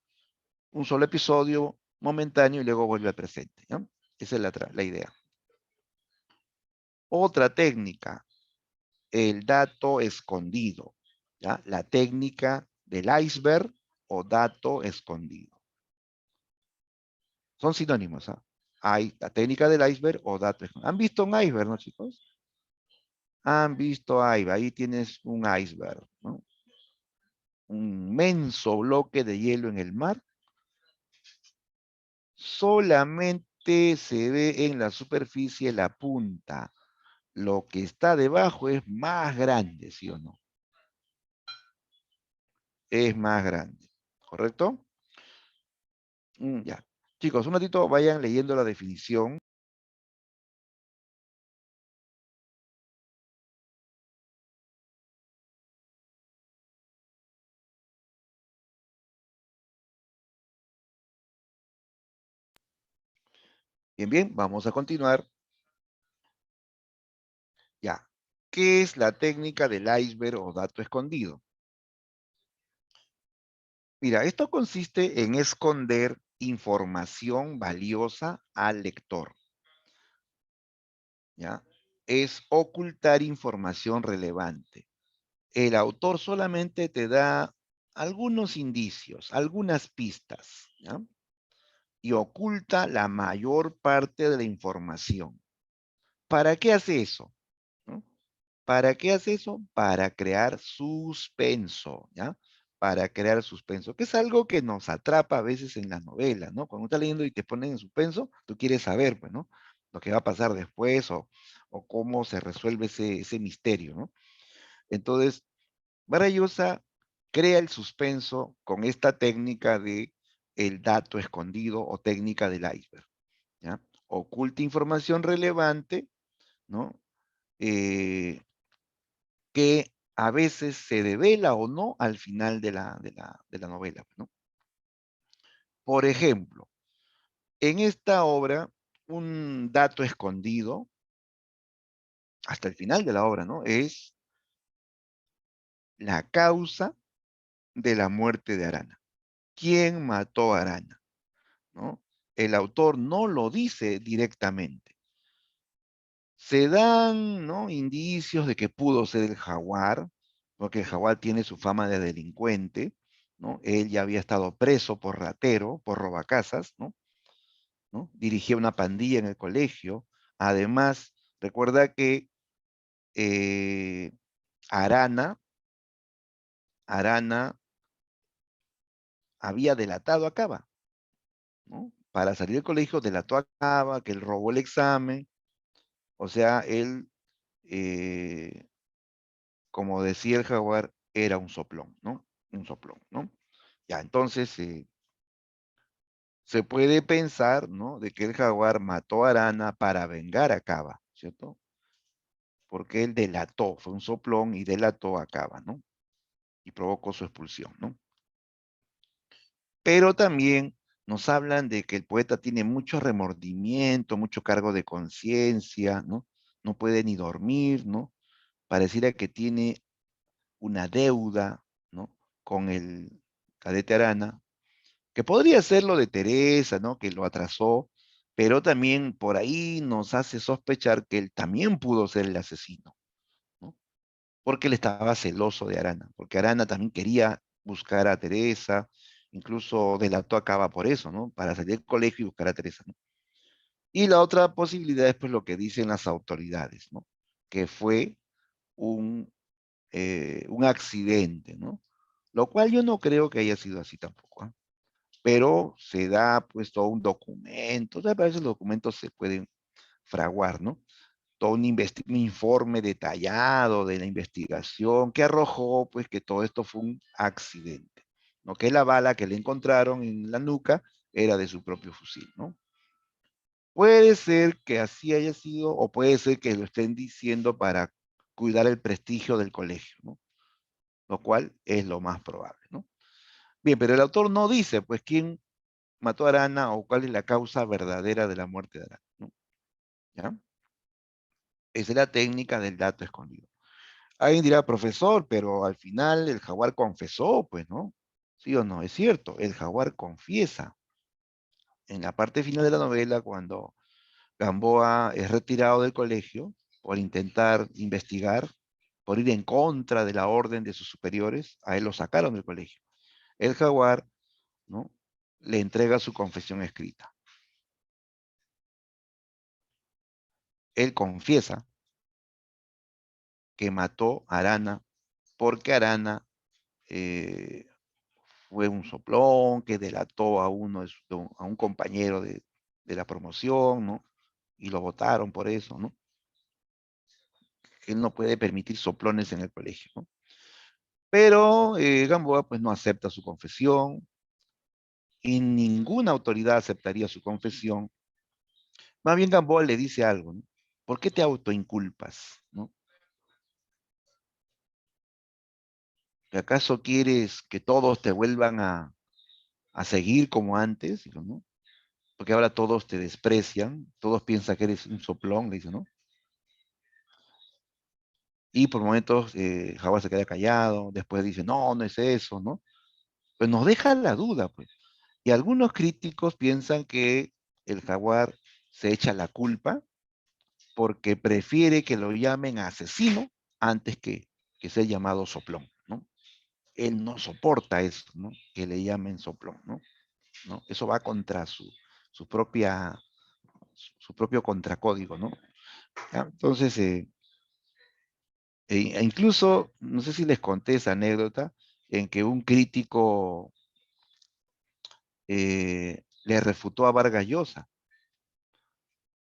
un solo episodio momentáneo y luego vuelve al presente, ¿no? Esa es la idea. Otra técnica, el dato escondido, ¿ya? La técnica del iceberg o dato escondido. Son sinónimos, ¿ah? Hay la técnica del iceberg o dato escondido. ¿Han visto un iceberg, no, chicos? Han visto iceberg, ahí tienes un iceberg, ¿no? Un inmenso bloque de hielo en el mar. Solamente se ve en la superficie la punta. Lo que está debajo es más grande, ¿sí o no? Es más grande, ¿correcto? Ya. Chicos, un ratito vayan leyendo la definición. Bien, bien, vamos a continuar. Ya. ¿Qué es la técnica del iceberg o dato escondido? Mira, esto consiste en esconder información valiosa al lector, ¿ya? Es ocultar información relevante. El autor solamente te da algunos indicios, algunas pistas, ¿ya? Y oculta la mayor parte de la información. ¿Para qué hace eso? ¿No? ¿Para qué hace eso? Para crear suspenso, ¿ya? Para crear suspenso, que es algo que nos atrapa a veces en las novelas, ¿no? Cuando estás leyendo y te ponen en suspenso, tú quieres saber, pues, ¿no? Lo que va a pasar después o cómo se resuelve ese misterio, ¿no? Entonces, Varallosa crea el suspenso con esta técnica de el dato escondido o técnica del iceberg, ¿ya? Oculta información relevante, ¿no? Eh, que a veces se devela o no al final de la novela, ¿no? Por ejemplo, en esta obra, un dato escondido, hasta el final de la obra, ¿no? Es la causa de la muerte de Arana. ¿Quién mató a Arana? ¿No? El autor no lo dice directamente. Se dan, ¿no? Indicios de que pudo ser el jaguar, porque el jaguar tiene su fama de delincuente, ¿no? Él ya había estado preso por ratero, por robacasas, ¿no? ¿No? Dirigía una pandilla en el colegio. Además, recuerda que eh, Arana, Arana había delatado a Cava, ¿no? Para salir del colegio delató a Cava, que él robó el examen. O sea, él, eh, como decía el jaguar, era un soplón, ¿no? Un soplón, ¿no? Ya, entonces se puede pensar, ¿no? De que el jaguar mató a Arana para vengar a Cava, ¿cierto? Porque él delató, fue un soplón y delató a Cava, ¿no? Y provocó su expulsión, ¿no? Pero también nos hablan de que el poeta tiene mucho remordimiento, mucho cargo de conciencia, ¿no? No puede ni dormir, ¿no? Pareciera que tiene una deuda, ¿no? Con el cadete Arana, que podría ser lo de Teresa, ¿no? Que lo atrasó, pero también por ahí nos hace sospechar que él también pudo ser el asesino, ¿no? Porque él estaba celoso de Arana, porque Arana también quería buscar a Teresa, incluso delató a Cava por eso, ¿no? Para salir del colegio y buscar a Teresa, ¿no? Y la otra posibilidad es pues lo que dicen las autoridades, ¿no? Que fue un, un accidente, ¿no? Lo cual yo no creo que haya sido así tampoco, ¿eh? Pero se da pues todo un documento, o sea, a veces los documentos se pueden fraguar, ¿no? Todo un informe detallado de la investigación que arrojó pues que todo esto fue un accidente. ¿no? Que la bala que le encontraron en la nuca era de su propio fusil, ¿no? Puede ser que así haya sido, o puede ser que lo estén diciendo para cuidar el prestigio del colegio, ¿no? Lo cual es lo más probable, ¿no? Bien, pero el autor no dice, pues, quién mató a Arana o cuál es la causa verdadera de la muerte de Arana, ¿no? ¿Ya? Esa es la técnica del dato escondido. Alguien dirá, profesor, pero al final el jaguar confesó, pues, ¿no? ¿Sí o no? Es cierto, el jaguar confiesa. En la parte final de la novela, cuando Gamboa es retirado del colegio por intentar investigar, por ir en contra de la orden de sus superiores, a él lo sacaron del colegio. El jaguar, ¿no? Le entrega su confesión escrita. Él confiesa que mató a Arana porque Arana eh, fue un soplón que delató a uno a un compañero de la promoción, ¿no? Y lo votaron por eso, ¿no? Él no puede permitir soplones en el colegio, ¿no? Pero Gamboa pues no acepta su confesión y ninguna autoridad aceptaría su confesión. Más bien Gamboa le dice algo, ¿no? ¿Por qué te autoinculpas, no? ¿Acaso quieres que todos te vuelvan a seguir como antes? Dijo, ¿no? Porque ahora todos te desprecian, todos piensan que eres un soplón, le dice, ¿no? Y por momentos Jaguar se queda callado, después dice, no, no es eso, ¿no? Pues nos deja la duda, pues. Y algunos críticos piensan que el Jaguar se echa la culpa porque prefiere que lo llamen asesino antes que ser llamado soplón, ¿no? Él no soporta eso, ¿no? Que le llamen soplón, ¿no? ¿No? Eso va contra su propia, su propio contracódigo, ¿no? ¿Ya? Entonces, incluso, no sé si les conté esa anécdota, en que un crítico le refutó a Vargas Llosa.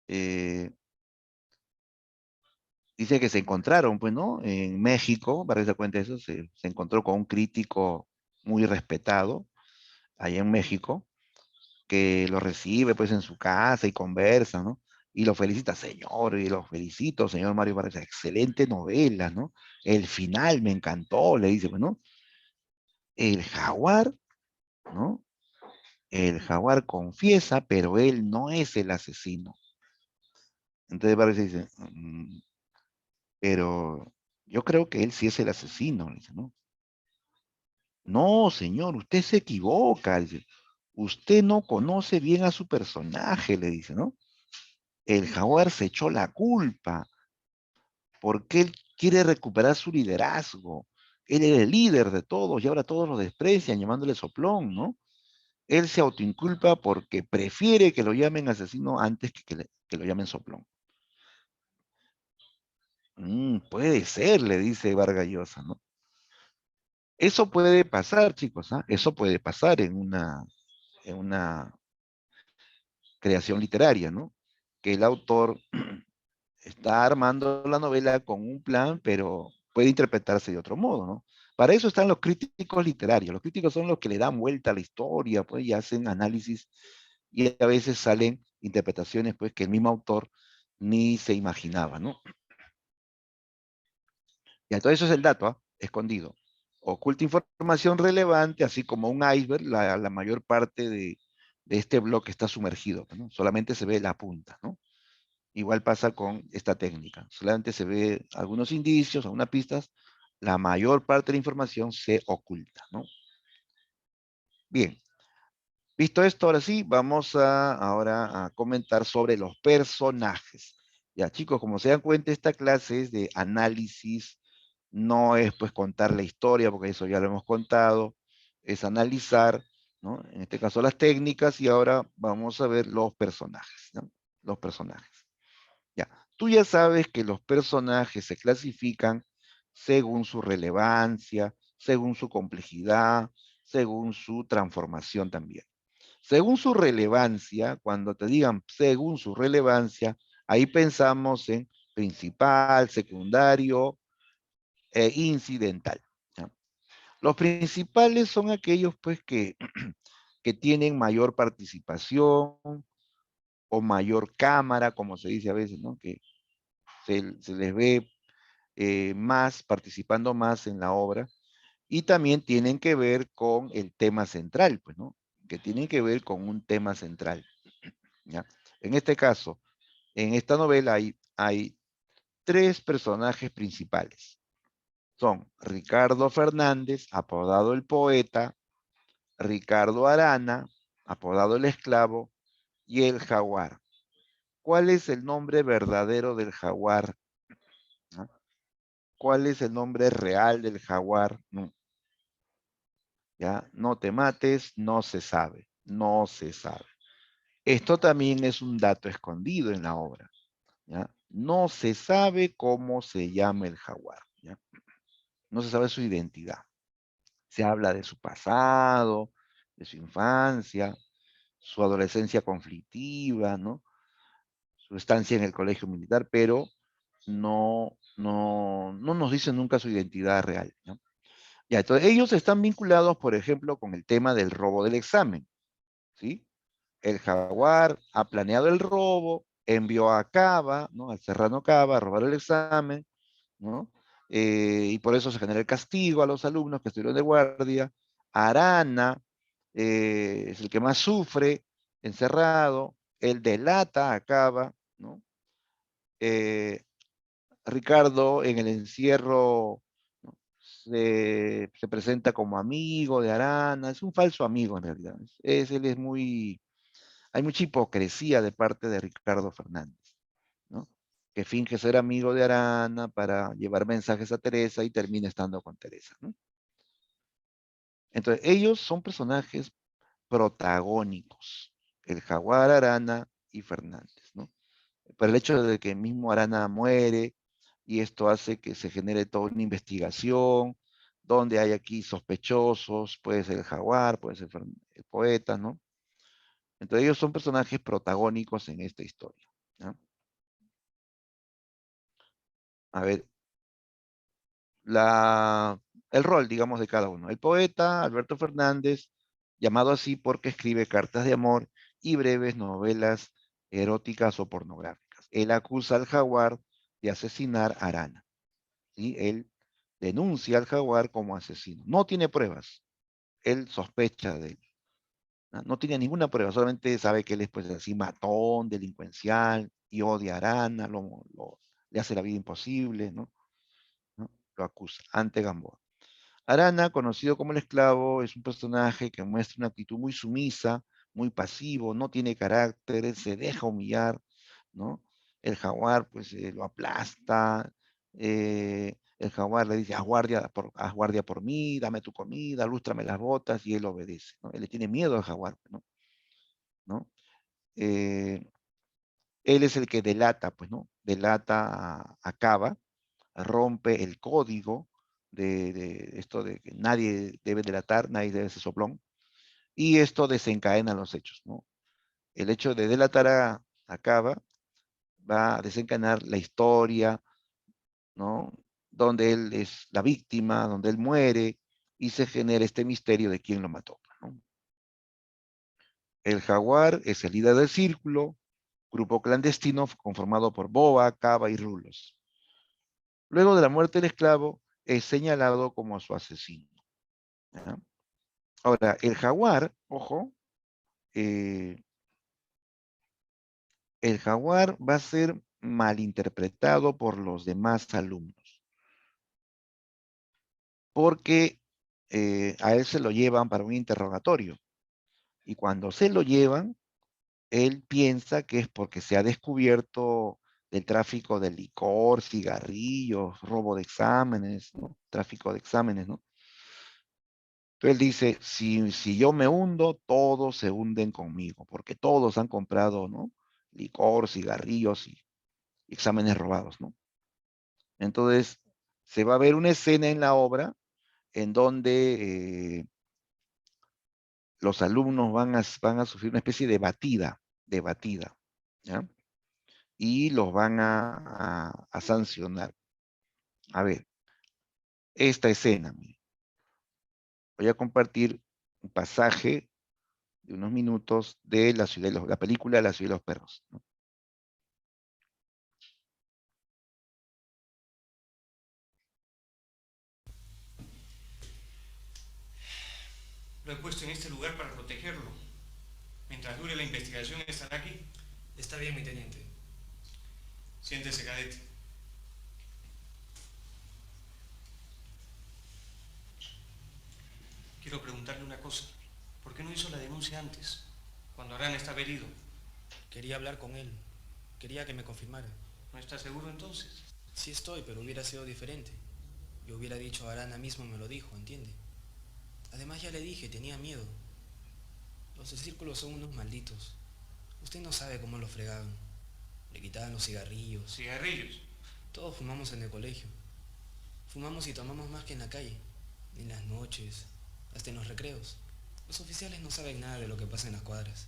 Eh, Dice que se encontraron, pues, ¿no? En México, Vargas se cuenta eso, se encontró con un crítico muy respetado allá en México, que lo recibe, pues, en su casa y conversa, ¿no? Y lo felicita, señor, y lo felicito, señor Mario Vargas, excelente novela, ¿no? El final me encantó, le dice, pues, ¿no? El jaguar, ¿no? El jaguar confiesa, pero él no es el asesino. Entonces Vargas dice, pero yo creo que él sí es el asesino, le dice, ¿no? No, señor, usted se equivoca, dice. Usted no conoce bien a su personaje, le dice, ¿no? El jaguar se echó la culpa porque él quiere recuperar su liderazgo. Él era el líder de todos y ahora todos lo desprecian llamándole soplón, ¿no? Él se autoinculpa porque prefiere que lo llamen asesino antes que lo llamen soplón. Puede ser, le dice Vargas Llosa, ¿no? Eso puede pasar, chicos, ¿ah? Eso puede pasar en una creación literaria, ¿no? Que el autor está armando la novela con un plan, pero puede interpretarse de otro modo, ¿no? Para eso están los críticos literarios. Los críticos son los que le dan vuelta a la historia, pues, y hacen análisis, y a veces salen interpretaciones, pues, que el mismo autor ni se imaginaba, ¿no? Y entonces eso es el dato, ¿ah? Escondido. Oculta información relevante, así como un iceberg, la mayor parte de este bloque está sumergido, ¿no? Solamente se ve la punta, ¿no? Igual pasa con esta técnica. Solamente se ve algunos indicios, algunas pistas, la mayor parte de la información se oculta, ¿no? Bien, visto esto, ahora sí, vamos ahora a comentar sobre los personajes. Ya, chicos, como se dan cuenta, esta clase es de análisis, no es pues contar la historia, porque eso ya lo hemos contado, es analizar, ¿no? En este caso las técnicas, y ahora vamos a ver los personajes, ¿no? Los personajes. Ya, tú ya sabes que los personajes se clasifican según su relevancia, según su complejidad, según su transformación también. Según su relevancia, cuando te digan según su relevancia, ahí pensamos en principal, secundario e incidental. ¿Ya? Los principales son aquellos pues que tienen mayor participación o mayor cámara, como se dice a veces, ¿no? Que se les ve más, participando más en la obra, y también tienen que ver con el tema central, pues, ¿no? Que tienen que ver con un tema central, ¿ya? En este caso, en esta novela hay tres personajes principales. Son Ricardo Fernández, apodado el poeta, Ricardo Arana, apodado el esclavo, y el jaguar. ¿Cuál es el nombre verdadero del jaguar? ¿No? ¿Cuál es el nombre real del jaguar? No, ¿ya? No te mates, no se sabe, no se sabe. Esto también es un dato escondido en la obra, ¿ya? No se sabe cómo se llama el jaguar, ¿ya? No se sabe su identidad. Se habla de su pasado, de su infancia, su adolescencia conflictiva, ¿no? Su estancia en el colegio militar, pero no nos dicen nunca su identidad real, ¿no? Ya, entonces ellos están vinculados, por ejemplo, con el tema del robo del examen, ¿sí? El jaguar ha planeado el robo, envió a Cava, ¿no? Al Serrano Cava a robar el examen, ¿no? Y por eso se genera el castigo a los alumnos que estuvieron de guardia. Arana es el que más sufre, encerrado, él delata a Cava, ¿no? Eh, Ricardo en el encierro, ¿no? Se presenta como amigo de Arana, es un falso amigo en realidad. Él es muy, hay mucha hipocresía de parte de Ricardo Fernández, ¿no? Que finge ser amigo de Arana para llevar mensajes a Teresa y termina estando con Teresa, ¿no? Entonces, ellos son personajes protagónicos, el jaguar, Arana y Fernández, ¿no? Por el hecho de que mismo Arana muere y esto hace que se genere toda una investigación, donde hay aquí sospechosos, puede ser el jaguar, puede ser el poeta, ¿no? Entonces ellos son personajes protagónicos en esta historia, ¿no? A ver, la, el rol, digamos, de cada uno. El poeta, Alberto Fernández, llamado así porque escribe cartas de amor y breves novelas eróticas o pornográficas. Él acusa al jaguar de asesinar a Arana, ¿sí? Él denuncia al jaguar como asesino. No tiene pruebas. Él sospecha de él. No, no tiene ninguna prueba, solamente sabe que él es pues así matón, delincuencial y odia a Arana, le hace la vida imposible, ¿no? ¿No? Lo acusa ante Gamboa. Arana, conocido como el esclavo, es un personaje que muestra una actitud muy sumisa, muy pasivo, no tiene carácter, él se deja humillar, ¿no? El jaguar, pues, lo aplasta, el jaguar le dice, haz guardia por mí, dame tu comida, lústrame las botas, y él obedece, ¿no? Él le tiene miedo al jaguar, ¿no? ¿No? Eh, Él es el que delata, pues, ¿no? Delata a Cava, rompe el código de esto de que nadie debe delatar, nadie debe ser soplón, y esto desencadena los hechos, ¿no? El hecho de delatar a Cava va a desencadenar la historia, ¿no? Donde él es la víctima, donde él muere, y se genera este misterio de quién lo mató, ¿no? El jaguar es el líder del círculo, grupo clandestino conformado por Boa, Cava y Rulos. Luego de la muerte del esclavo, es señalado como su asesino, ¿ya? Ahora, el jaguar, ojo, eh, el jaguar va a ser malinterpretado por los demás alumnos, porque a él se lo llevan para un interrogatorio, y cuando se lo llevan, él piensa que es porque se ha descubierto del tráfico de licor, cigarrillos, robo de exámenes, ¿no? Tráfico de exámenes, ¿no? Entonces él dice, si yo me hundo, todos se hunden conmigo, porque todos han comprado, ¿no? Licor, cigarrillos y exámenes robados, ¿no? Entonces, se va a ver una escena en la obra en donde los alumnos van a sufrir una especie de batida, ¿ya? Y los van a sancionar. A ver, esta escena, Voy a compartir un pasaje de unos minutos de la película La ciudad de los perros, ¿no? Lo he puesto en este lugar para protegerlo. Mientras dure la investigación, estará aquí. Está bien, mi teniente. Siéntese, cadete. Quiero preguntarle una cosa. ¿Por qué no hizo la denuncia antes, cuando Arana estaba herido? Quería hablar con él. Quería que me confirmara. ¿No está seguro entonces? Sí estoy, pero hubiera sido diferente. Yo hubiera dicho, Arana mismo me lo dijo, ¿entiende? Además ya le dije, tenía miedo. Los de círculo son unos malditos. Usted no sabe cómo lo fregaban. Le quitaban los cigarrillos. ¿Cigarrillos? Todos fumamos en el colegio. Fumamos y tomamos más que en la calle. En las noches, hasta en los recreos. Los oficiales no saben nada de lo que pasa en las cuadras.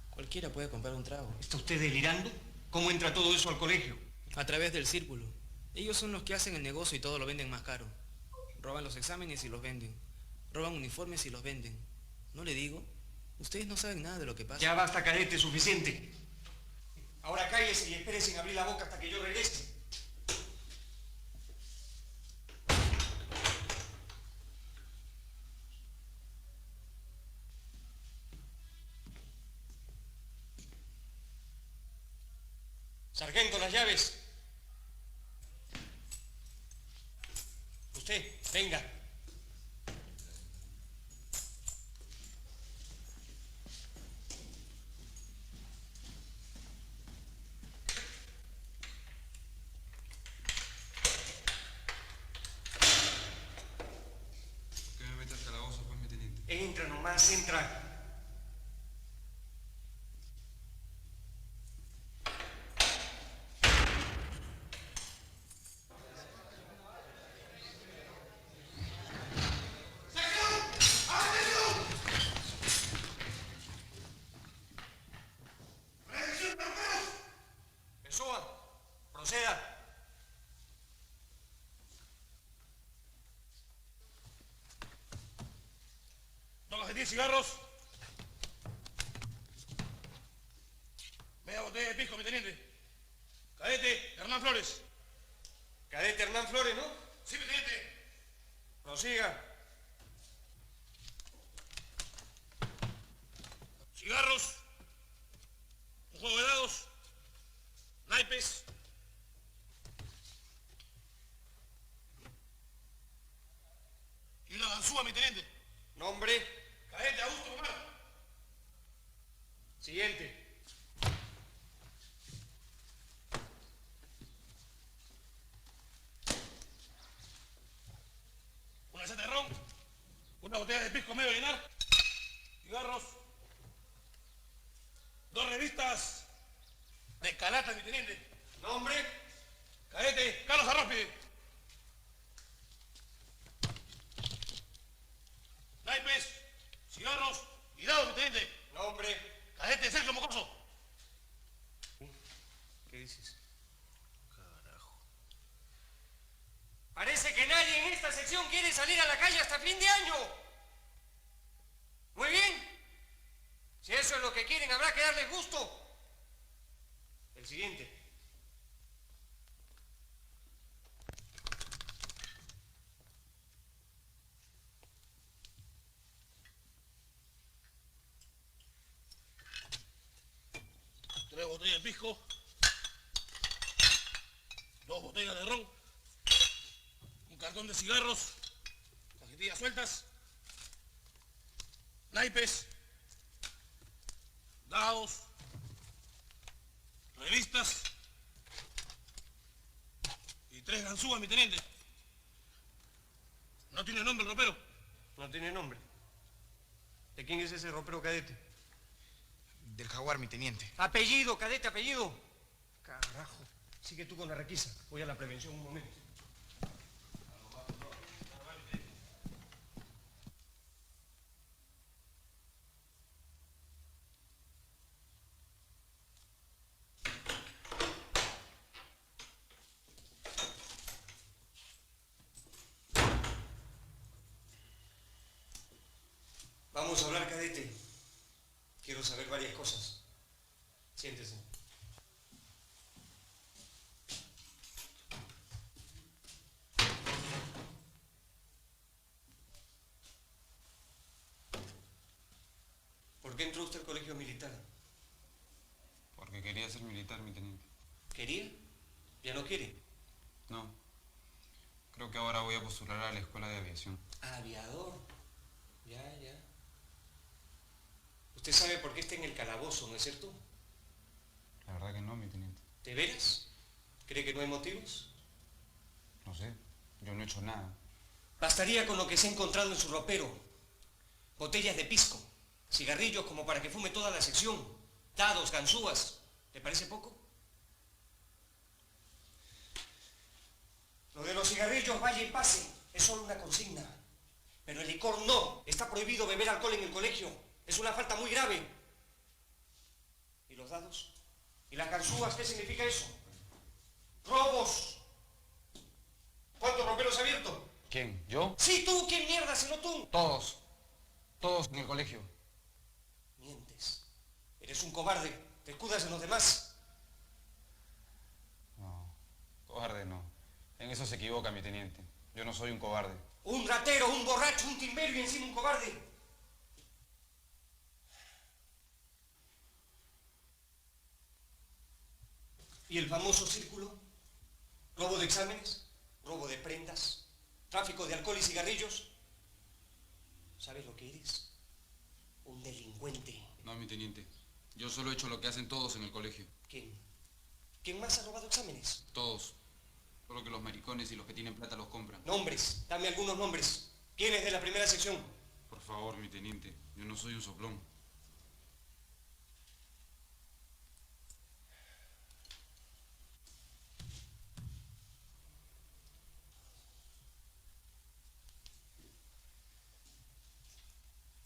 Cualquiera puede comprar un trago. ¿Está usted delirando? ¿Cómo entra todo eso al colegio? A través del círculo. Ellos son los que hacen el negocio y todo lo venden más caro. Roban los exámenes y los venden. Roban uniformes y los venden. ¿No le digo? Ustedes no saben nada de lo que pasa. Ya basta, cadete, suficiente. Ahora cállese y espere sin abrir la boca hasta que yo regrese. Sargento, las llaves. Usted, venga. ¿Por qué me mete al calabozo, pues, mi teniente? Entra nomás, entra. Que suba. Proceda. Dos de 10 cigarros. Media botella de pisco, mi teniente. Cadete, Hernán Flores. Cadete Hernán Flores, ¿no? Sí, mi teniente. Prosiga. Cigarros. Un juego de dados. Naipes. Y una ganzúa, mi teniente. Nombre. Cadete Augusto Omar. Siguiente. Una lata de ron. Una botella de pisco medio llenar. Cigarros. Dos revistas de escalata, mi teniente. Nombre. Cadete Carlos Arrospide. Naipes, cigarros y dados, mi teniente. Nombre. Cadete Sergio Mocoso. ¿Qué dices? Carajo. Parece que nadie en esta sección quiere salir a la calle hasta fin de año. Muy bien. Si eso es lo que quieren, habrá que darles gusto. El siguiente. Tres botellas de pisco. Dos botellas de ron. Un cartón de cigarros. Cajetillas sueltas. Naipes. Dados. Revistas. Y tres ganzúas, mi teniente. ¿No tiene nombre el ropero? No tiene nombre. ¿De quién es ese ropero, cadete? Del jaguar, mi teniente. Apellido, cadete, apellido. Carajo. Sigue tú con la requisa. Voy a la prevención un momento. Vamos a hablar, cadete. Quiero saber varias cosas. Siéntese. ¿Por qué entró usted al colegio militar? Porque quería ser militar, mi teniente. ¿Quería? ¿Ya no quiere? No. Creo que ahora voy a postular a la escuela de aviación. Aviador. Ya. Usted sabe por qué está en el calabozo, ¿no es cierto? La verdad que no, mi teniente. ¿De veras? ¿Cree que no hay motivos? No sé. Yo no he hecho nada. Bastaría con lo que se ha encontrado en su ropero. Botellas de pisco, cigarrillos como para que fume toda la sección, dados, ganzúas. ¿Le parece poco? Lo de los cigarrillos, vaya y pase, es solo una consigna. Pero el licor no. Está prohibido beber alcohol en el colegio. Es una falta muy grave. ¿Y los dados? ¿Y las ganzúas? ¿Qué significa eso? ¡Robos! ¿Cuántos roperos ha abierto? ¿Quién? ¿Yo? Sí, tú. ¿Quién mierda, sino tú? Todos. Todos en el colegio. Mientes. Eres un cobarde. Te escudas en los demás. No. Cobarde no. En eso se equivoca, mi teniente. Yo no soy un cobarde. Un ratero, un borracho, un timbero y encima un cobarde. ¿Y el famoso círculo? ¿Robo de exámenes? ¿Robo de prendas? ¿Tráfico de alcohol y cigarrillos? ¿Sabes lo que eres? Un delincuente. No, mi teniente. Yo solo he hecho lo que hacen todos en el colegio. ¿Quién? ¿Quién más ha robado exámenes? Todos. Solo que los maricones y los que tienen plata los compran. Nombres. Dame algunos nombres. ¿Quién es de la primera sección? Por favor, mi teniente. Yo no soy un soplón.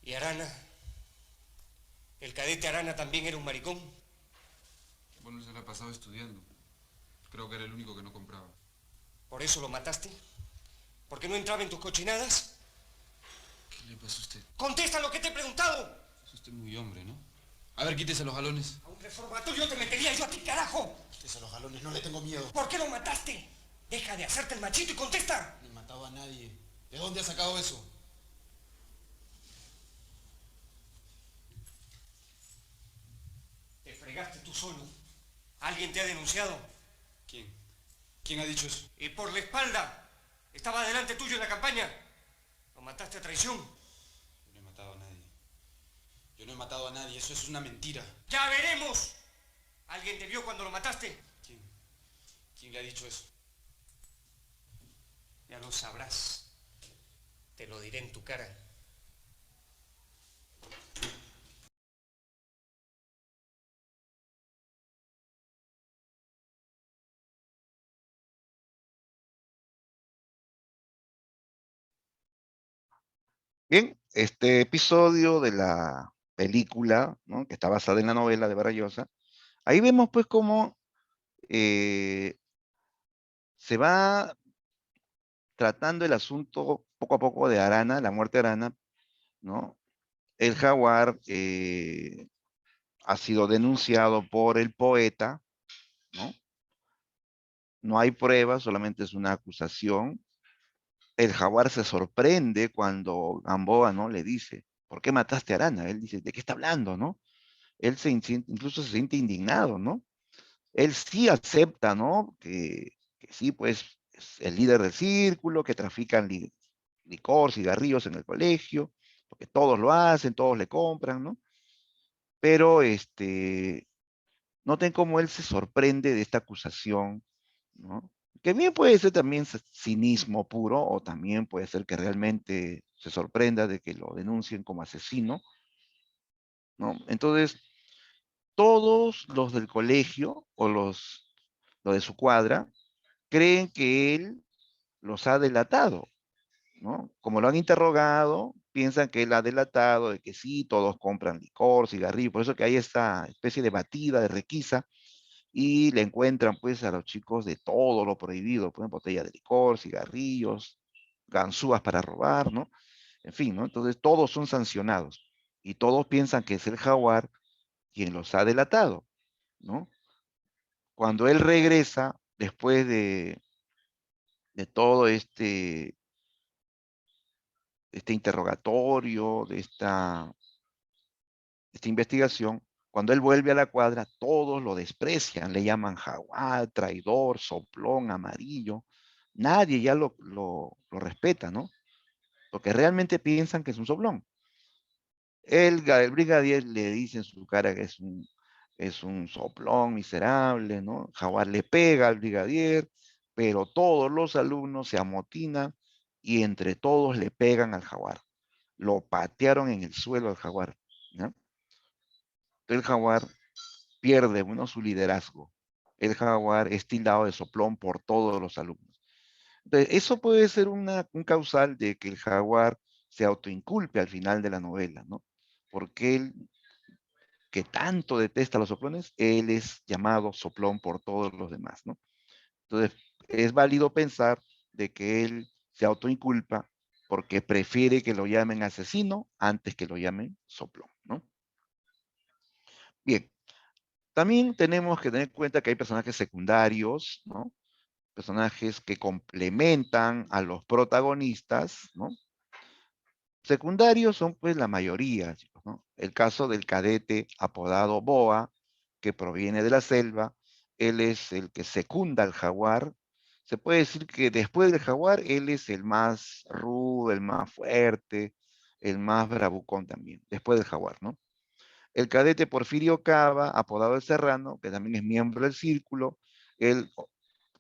¿Y Arana? ¿El cadete Arana también era un maricón? Bueno, se la ha pasado estudiando. Creo que era el único que no compraba. ¿Por eso lo mataste? ¿Por qué no entraba en tus cochinadas? ¿Qué le pasa a usted? ¡Contesta lo que te he preguntado! Es usted muy hombre, ¿no? A ver, quítese los galones. A un reformatorio te metería yo a ti, carajo. Ustedes a los galones, no le tengo miedo. ¿Por qué lo mataste? Deja de hacerte el machito y contesta. No he matado a nadie. ¿De dónde ha sacado eso? Te fregaste tú solo. ¿Alguien te ha denunciado? ¿Quién? ¿Quién ha dicho eso? Y por la espalda. Estaba delante tuyo en la campaña. Lo mataste a traición. Yo no he matado a nadie. Yo no he matado a nadie. Eso es una mentira. ¡Ya veremos! ¿Alguien te vio cuando lo mataste? ¿Quién? ¿Quién le ha dicho eso? Ya lo sabrás. Te lo diré en tu cara. Bien, este episodio de la película, ¿no?, que está basada en la novela de Vargas Llosa, ahí vemos pues cómo se va tratando el asunto poco a poco de Arana, la muerte de Arana, ¿no? El jaguar ha sido denunciado por el poeta, ¿no? No hay pruebas, solamente es una acusación. El jaguar se sorprende cuando Gamboa, ¿no?, le dice, ¿por qué mataste a Arana? Él dice, ¿de qué está hablando, no? Él incluso se siente indignado, ¿no? Él sí acepta, ¿no?, que sí, pues, es el líder del círculo, que trafican licor, cigarrillos en el colegio, porque todos lo hacen, todos le compran, ¿no? Pero, noten cómo él se sorprende de esta acusación, ¿no? Que bien puede ser también cinismo puro, o también puede ser que realmente se sorprenda de que lo denuncien como asesino, ¿no? Entonces, todos los del colegio, o los de su cuadra, creen que él los ha delatado, ¿no? Como lo han interrogado, piensan que él ha delatado, de que sí, todos compran licor, cigarrillo, por eso que hay esta especie de batida, de requisa, y le encuentran pues a los chicos de todo lo prohibido, pues botella de licor, cigarrillos, ganzúas para robar, ¿no? En fin, ¿no? Entonces todos son sancionados. y todos piensan que es el jaguar quien los ha delatado, ¿no? Cuando él regresa, después de todo este interrogatorio, de esta investigación, cuando él vuelve a la cuadra, todos lo desprecian, le llaman jaguar, traidor, soplón, amarillo. Nadie ya lo respeta, ¿no? Porque realmente piensan que es un soplón. El brigadier le dice en su cara que es un soplón miserable, ¿no? Jaguar le pega al brigadier, pero todos los alumnos se amotinan y entre todos le pegan al jaguar. Lo patearon en el suelo al jaguar, ¿no? El jaguar pierde, bueno, su liderazgo. El jaguar es tildado de soplón por todos los alumnos. Entonces, eso puede ser un causal de que el jaguar se autoinculpe al final de la novela, ¿no? Porque él, que tanto detesta a los soplones, él es llamado soplón por todos los demás, ¿no? Entonces, es válido pensar de que él se autoinculpa porque prefiere que lo llamen asesino antes que lo llamen soplón, ¿no? Bien, también tenemos que tener en cuenta que hay personajes secundarios, ¿no? Personajes que complementan a los protagonistas, ¿no? Secundarios son pues la mayoría, chicos, ¿no? El caso del cadete apodado Boa, que proviene de la selva, él es el que secunda al jaguar. Se puede decir que después del jaguar, él es el más rudo, el más fuerte, el más bravucón también, después del jaguar, ¿no? El cadete Porfirio Cava, apodado el Serrano, que también es miembro del círculo, él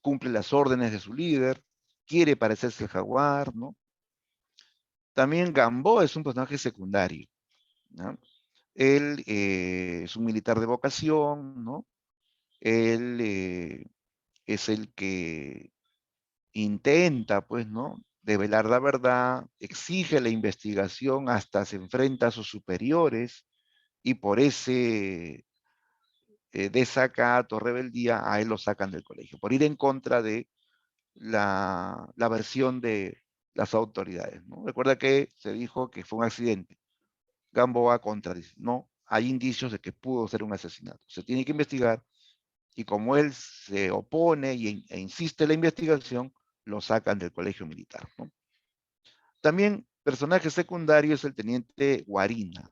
cumple las órdenes de su líder, quiere parecerse al jaguar, ¿no? También Gamboa es un personaje secundario, ¿no? Él es un militar de vocación, ¿no? Él es el que intenta, pues, ¿no? Develar la verdad, exige la investigación, hasta se enfrenta a sus superiores, y por ese desacato, rebeldía, a él lo sacan del colegio, por ir en contra de la versión de las autoridades, ¿no? Recuerda que se dijo que fue un accidente. Gamboa contradice, no, hay indicios de que pudo ser un asesinato. Se tiene que investigar y como él se opone e insiste en la investigación, lo sacan del colegio militar, ¿no? También personaje secundario es el teniente Guarina.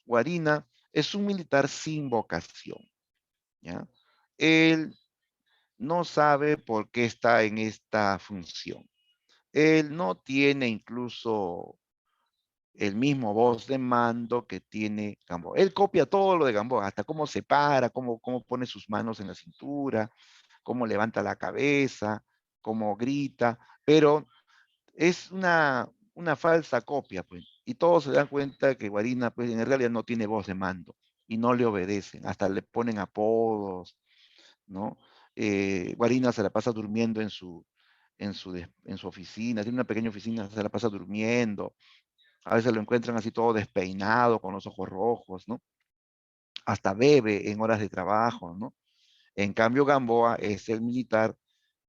Guarina es un militar sin vocación, ¿ya? Él no sabe por qué está en esta función. Él no tiene incluso el mismo voz de mando que tiene Gamboa. Él copia todo lo de Gamboa, hasta cómo se para, cómo pone sus manos en la cintura, cómo levanta la cabeza, cómo grita, pero es una falsa copia, pues. Y todos se dan cuenta que Guarina, pues, en realidad no tiene voz de mando y no le obedecen, hasta le ponen apodos, ¿no? Guarina se la pasa durmiendo en su oficina, tiene una pequeña oficina, se la pasa durmiendo, a veces lo encuentran así todo despeinado, con los ojos rojos, ¿no? Hasta bebe en horas de trabajo, ¿no? En cambio, Gamboa es el militar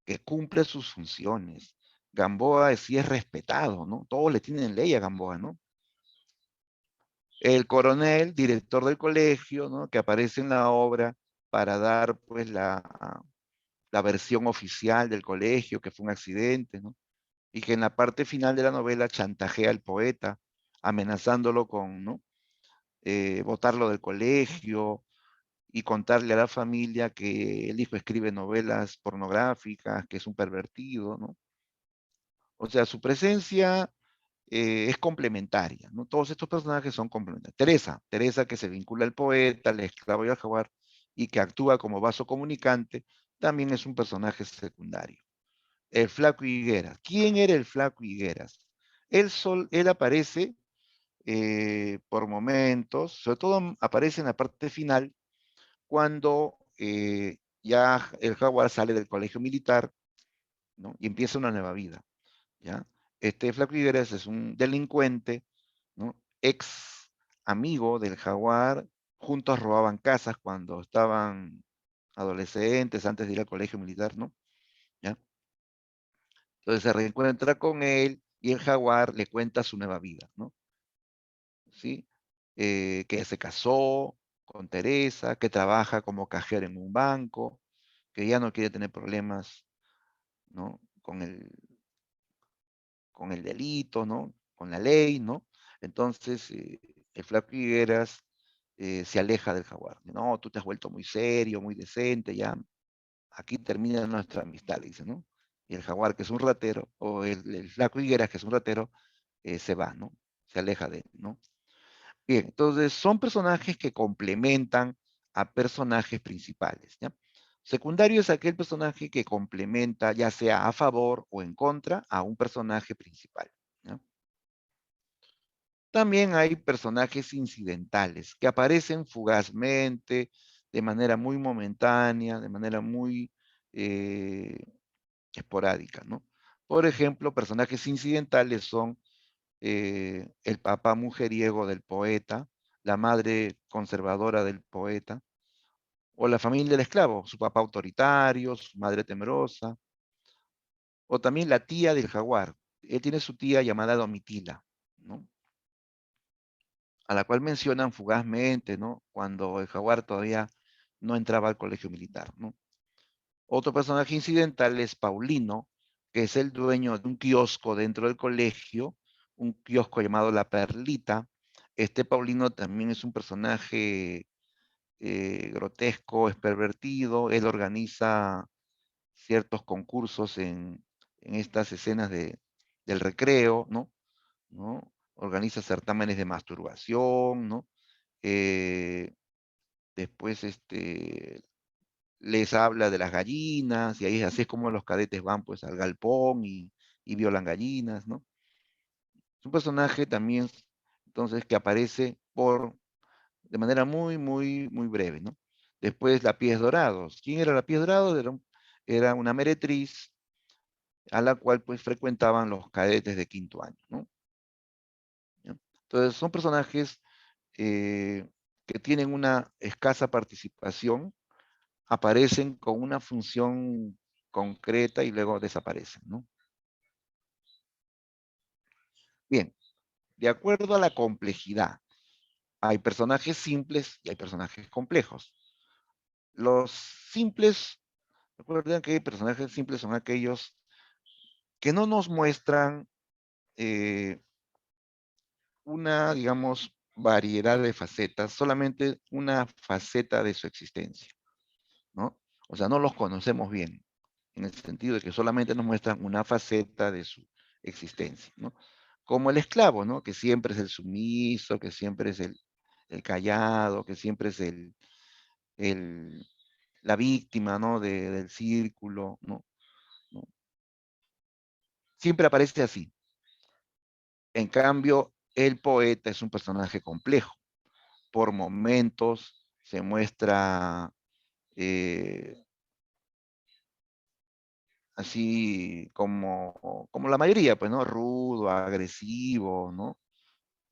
que cumple sus funciones. Gamboa sí es respetado, ¿no? Todos le tienen ley a Gamboa, ¿no? El coronel, director del colegio, ¿no? Que aparece en la obra para dar, pues, la versión oficial del colegio, que fue un accidente, ¿no? Y que en la parte final de la novela chantajea al poeta, amenazándolo con, ¿no? Botarlo del colegio y contarle a la familia que el hijo escribe novelas pornográficas, que es un pervertido, ¿no? O sea, su presencia es complementaria, ¿no? Todos estos personajes son complementarios. Teresa que se vincula al poeta, al esclavo y al jaguar, y que actúa como vaso comunicante, también es un personaje secundario. El Flaco Higueras. ¿Quién era el Flaco Higueras? Él aparece por momentos, sobre todo aparece en la parte final, cuando ya el jaguar sale del colegio militar, ¿no? Y empieza una nueva vida, ¿ya? Este Flaco Higueras es un delincuente, ¿no? Ex amigo del jaguar, juntos robaban casas cuando estaban adolescentes, antes de ir al colegio militar, ¿no? ¿Ya? Entonces se reencuentra con él y el jaguar le cuenta su nueva vida, ¿no? ¿Sí? que se casó con Teresa, que trabaja como cajero en un banco, que ya no quiere tener problemas, ¿no? Con el delito, ¿no? Con la ley, ¿no? Entonces, el flaco Higueras se aleja del Jaguar. No, tú te has vuelto muy serio, muy decente, ya aquí termina nuestra amistad, le dice, ¿no? Y el Jaguar, que es un ratero, o el flaco Higueras, que es un ratero, se va, ¿no? Se aleja de él, ¿no? Bien, entonces son personajes que complementan a personajes principales, ¿ya? Secundario es aquel personaje que complementa, ya sea a favor o en contra, a un personaje principal, ¿ya? También hay personajes incidentales que aparecen fugazmente, de manera muy momentánea, de manera muy eh, esporádica, ¿no? Por ejemplo, personajes incidentales son el papá mujeriego del poeta, la madre conservadora del poeta, o la familia del esclavo, su papá autoritario, su madre temerosa, o también la tía del jaguar. Él tiene su tía llamada Domitila, ¿no? A la cual mencionan fugazmente, ¿no? Cuando el jaguar todavía no entraba al colegio militar, ¿no? Otro personaje incidental es Paulino, que es el dueño de un kiosco dentro del colegio, un kiosco llamado La Perlita. Este Paulino también es un personaje grotesco, es pervertido. Él organiza ciertos concursos en estas escenas del recreo, ¿no? ¿No? Organiza certámenes de masturbación, ¿no? Eh, después les habla de las gallinas, y ahí así es como los cadetes van pues al galpón y violan gallinas, ¿no? Es un personaje también, entonces, que aparece de manera muy, muy, muy breve, ¿no? Después la Pies Dorados. ¿Quién era la Pies Dorados? Era una meretriz a la cual pues frecuentaban los cadetes de quinto año, ¿no? ¿Ya? Entonces son personajes eh, que tienen una escasa participación, aparecen con una función concreta y luego desaparecen, ¿no? Bien, de acuerdo a la complejidad, hay personajes simples y hay personajes complejos. Los simples, recuerden que personajes simples son aquellos que no nos muestran eh, una, digamos, variedad de facetas, solamente una faceta de su existencia, ¿no? O sea, no los conocemos bien, en el sentido de que solamente nos muestran una faceta de su existencia, ¿no? Como el esclavo, ¿no? Que siempre es el sumiso, que siempre es el callado, que siempre es el, la víctima, ¿no? Del círculo, ¿no? ¿No? Siempre aparece así. En cambio, el poeta es un personaje complejo. Por momentos se muestra así como la mayoría, pues, ¿no? Rudo, agresivo, ¿no?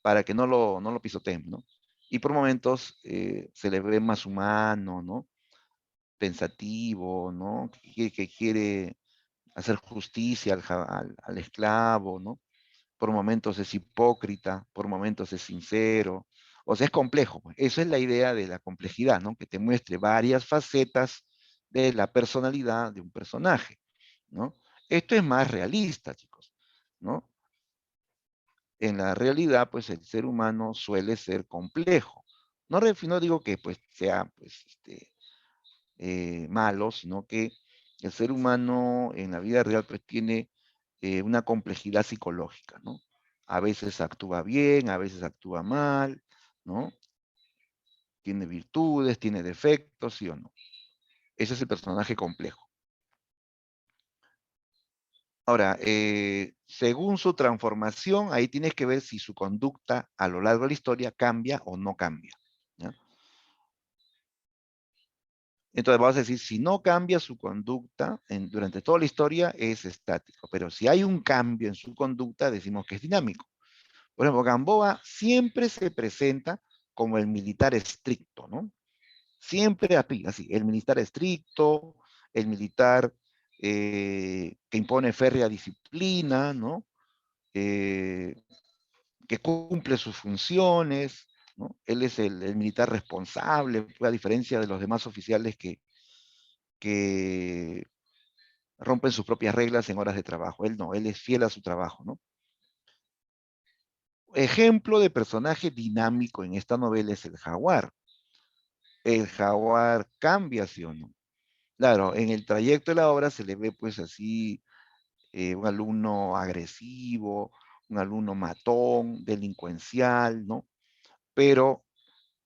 Para que no lo pisoteen, ¿no? Y por momentos se le ve más humano, ¿no? Pensativo, ¿no? Que quiere hacer justicia al esclavo, ¿no? Por momentos es hipócrita, por momentos es sincero, o sea, es complejo, pues. Eso es la idea de la complejidad, ¿no? Que te muestre varias facetas de la personalidad de un personaje, ¿no? Esto es más realista, chicos, ¿no? En la realidad, pues el ser humano suele ser complejo. No digo que pues sea pues, malo, sino que el ser humano en la vida real pues tiene una complejidad psicológica, ¿no? A veces actúa bien, a veces actúa mal, ¿no? Tiene virtudes, tiene defectos, ¿sí o no? Ese es el personaje complejo. Ahora, según su transformación, ahí tienes que ver si su conducta a lo largo de la historia cambia o no cambia, ¿ya? Entonces vamos a decir, si no cambia su conducta durante toda la historia, es estático. Pero si hay un cambio en su conducta, decimos que es dinámico. Por ejemplo, Gamboa siempre se presenta como el militar estricto, ¿no? Siempre así, el militar estricto, el militar que impone férrea disciplina, ¿no? Que cumple sus funciones, ¿no? Él es el militar responsable, a diferencia de los demás oficiales que rompen sus propias reglas en horas de trabajo. Él no, él es fiel a su trabajo, ¿no? Ejemplo de personaje dinámico en esta novela es el jaguar. El jaguar cambia, ¿sí o no? Claro, en el trayecto de la obra se le ve pues así un alumno agresivo, un alumno matón, delincuencial, ¿no? Pero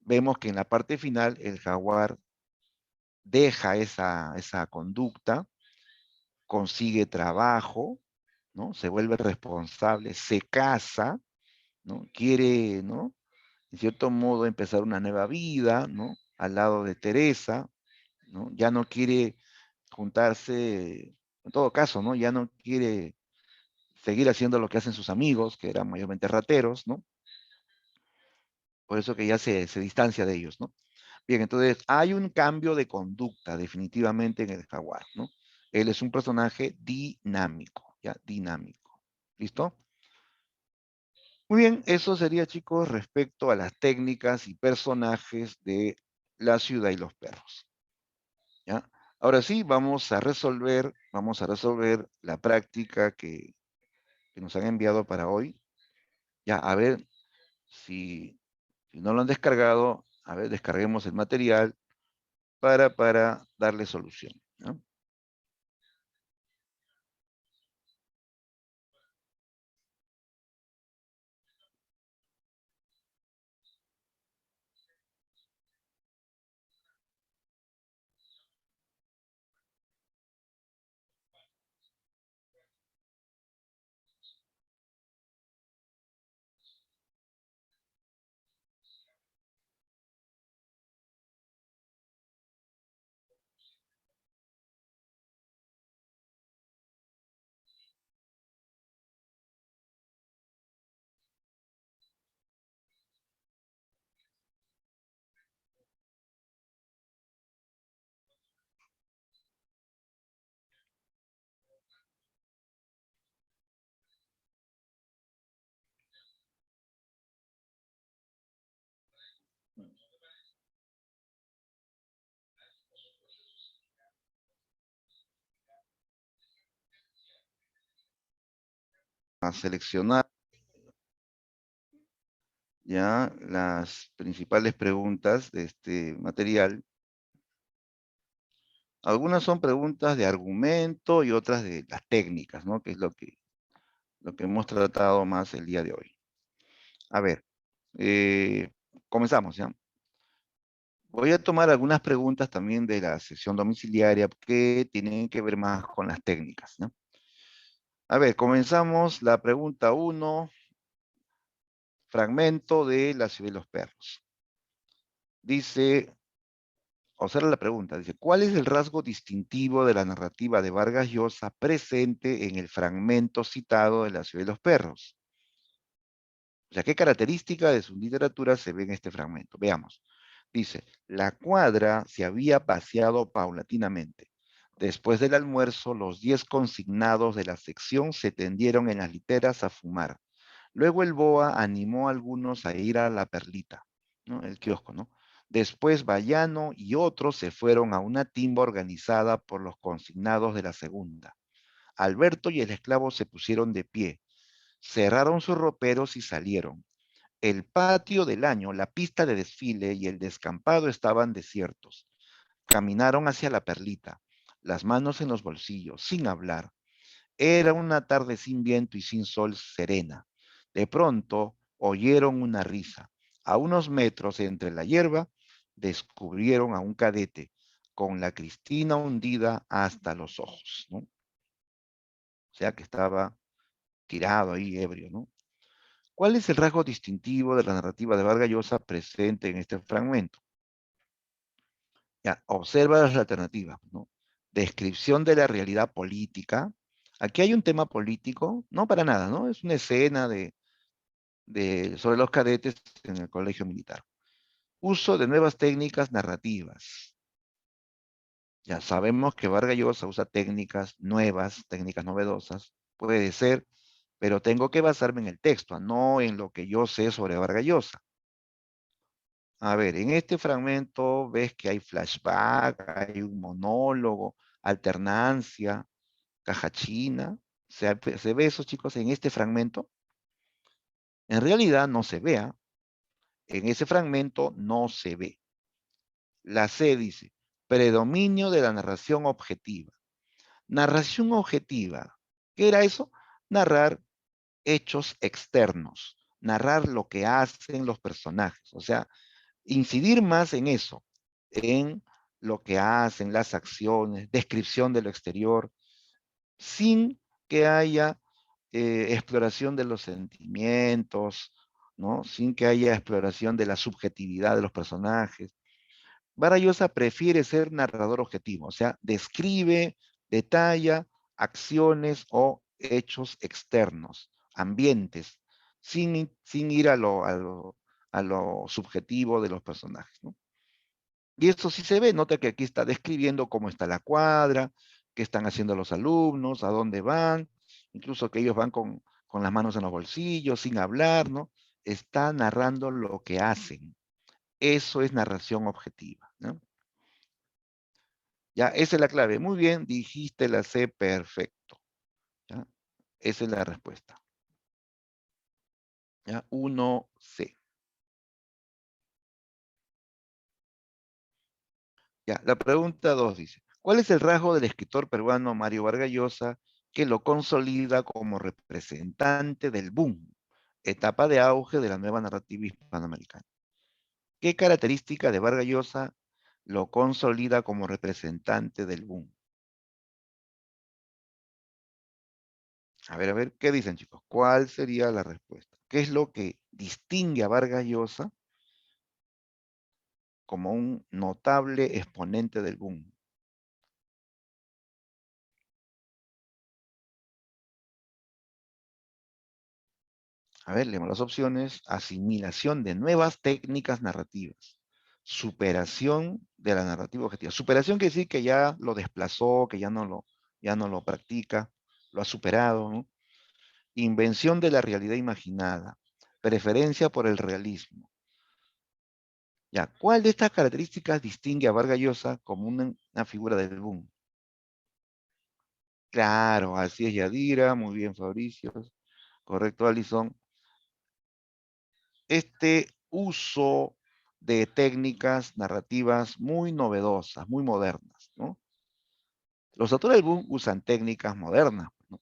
vemos que en la parte final el jaguar deja esa conducta, consigue trabajo, ¿no? Se vuelve responsable, se casa, ¿no? Quiere, ¿no? En cierto modo empezar una nueva vida, ¿no? Al lado de Teresa, ¿no? Ya no quiere juntarse, en todo caso, ¿no? Ya no quiere seguir haciendo lo que hacen sus amigos, que eran mayormente rateros, ¿no? Por eso que ya se distancia de ellos, ¿no? Bien, entonces hay un cambio de conducta definitivamente en el jaguar, ¿no? Él es un personaje dinámico, ¿ya? Dinámico. ¿Listo? Muy bien, eso sería, chicos, respecto a las técnicas y personajes de La ciudad y los perros, ¿ya? Ahora sí, vamos a resolver la práctica que nos han enviado para hoy. Ya, a ver si no lo han descargado, a ver, descarguemos el material para darle solución, ¿no? A seleccionar ya las principales preguntas de este material. Algunas son preguntas de argumento y otras de las técnicas, ¿no? Que es lo que hemos tratado más el día de hoy. A ver, eh, comenzamos, ¿ya? Voy a tomar algunas preguntas también de la sesión domiciliaria que tienen que ver más con las técnicas, ¿no? A ver, comenzamos la pregunta 1, fragmento de La ciudad de los perros. Dice, observa la pregunta, dice, ¿cuál es el rasgo distintivo de la narrativa de Vargas Llosa presente en el fragmento citado de La ciudad de los perros? O sea, ¿qué característica de su literatura se ve en este fragmento? Veamos. Dice, la cuadra se había paseado paulatinamente. Después del almuerzo, los 10 consignados de la sección se tendieron en las literas a fumar. Luego el BOA animó a algunos a ir a la Perlita, ¿no? El kiosco, ¿no? Después Bayano y otros se fueron a una timba organizada por los consignados de la segunda. Alberto y el esclavo se pusieron de pie, cerraron sus roperos y salieron. El patio del año, la pista de desfile y el descampado estaban desiertos. Caminaron hacia la Perlita, las manos en los bolsillos, sin hablar. Era una tarde sin viento y sin sol, serena. De pronto oyeron una risa. A unos metros entre la hierba descubrieron a un cadete con la cristina hundida hasta los ojos, ¿no? O sea que estaba tirado ahí, ebrio, ¿no? ¿Cuál es el rasgo distintivo de la narrativa de Vargas Llosa presente en este fragmento? Ya, observa las alternativas, ¿no? Descripción de la realidad política. Aquí hay un tema político, no para nada, ¿no? Es una escena sobre los cadetes en el colegio militar. Uso de nuevas técnicas narrativas. Ya sabemos que Vargas Llosa usa técnicas nuevas, técnicas novedosas, puede ser, pero tengo que basarme en el texto, no en lo que yo sé sobre Vargas Llosa. A ver, en este fragmento ves que hay flashback, hay un monólogo, alternancia, caja china. ¿Se ve eso, chicos, en este fragmento? En realidad no se vea. En ese fragmento no se ve. La C dice, predominio de la narración objetiva. Narración objetiva. ¿Qué era eso? Narrar hechos externos, narrar lo que hacen los personajes, o sea, incidir más en eso, en lo que hacen, las acciones, descripción de lo exterior, sin que haya exploración de los sentimientos, ¿no? Sin que haya exploración de la subjetividad de los personajes. Vargas Llosa prefiere ser narrador objetivo, o sea, describe, detalla acciones o hechos externos, ambientes, sin ir a lo subjetivo de los personajes, ¿no? Y eso sí se ve, nota que aquí está describiendo cómo está la cuadra, qué están haciendo los alumnos, a dónde van, incluso que ellos van con las manos en los bolsillos, sin hablar, ¿no? Está narrando lo que hacen. Eso es narración objetiva, ¿no? Ya, esa es la clave. Muy bien, dijiste la C, perfecto. ¿Ya? Esa es la respuesta. ¿Ya? 1C. Ya, la pregunta 2 dice, ¿cuál es el rasgo del escritor peruano Mario Vargas Llosa que lo consolida como representante del boom, etapa de auge de la nueva narrativa hispanoamericana? ¿Qué característica de Vargas Llosa lo consolida como representante del boom? A ver, ¿qué dicen, chicos? ¿Cuál sería la respuesta? ¿Qué es lo que distingue a Vargas Llosa como un notable exponente del boom? A ver, leemos las opciones. Asimilación de nuevas técnicas narrativas. Superación de la narrativa objetiva. Superación quiere decir que ya lo desplazó, que ya no lo practica, lo ha superado, ¿no? Invención de la realidad imaginada. Preferencia por el realismo. Ya, ¿cuál de estas características distingue a Vargas Llosa como una figura del boom? Claro, así es Yadira, muy bien Fabricio, correcto Alison. Este uso de técnicas narrativas muy novedosas, muy modernas, ¿no? Los autores del boom usan técnicas modernas, ¿no?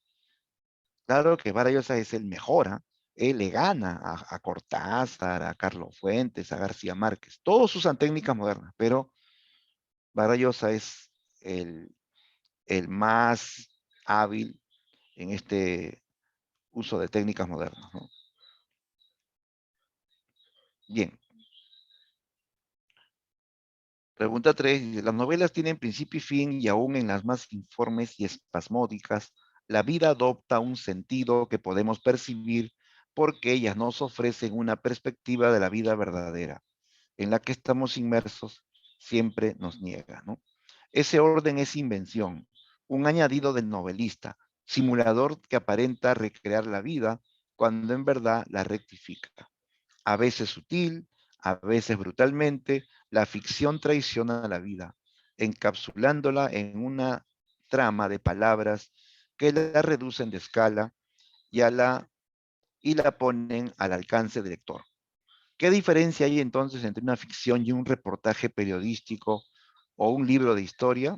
Claro que Vargas Llosa es el mejor, ¿eh? Él le gana a Cortázar, a Carlos Fuentes, a García Márquez. Todos usan técnicas modernas, pero Vargas Llosa es el más hábil en este uso de técnicas modernas, ¿no? Bien. Pregunta 3. Las novelas tienen principio y fin y aún en las más informes y espasmódicas, la vida adopta un sentido que podemos percibir porque ellas nos ofrecen una perspectiva de la vida verdadera, en la que estamos inmersos, siempre nos niega, ¿no? Ese orden es invención, un añadido del novelista, simulador que aparenta recrear la vida cuando en verdad la rectifica. A veces sutil, a veces brutalmente, la ficción traiciona a la vida, encapsulándola en una trama de palabras que la reducen de escala y la ponen al alcance del lector. ¿Qué diferencia hay entonces entre una ficción y un reportaje periodístico o un libro de historia?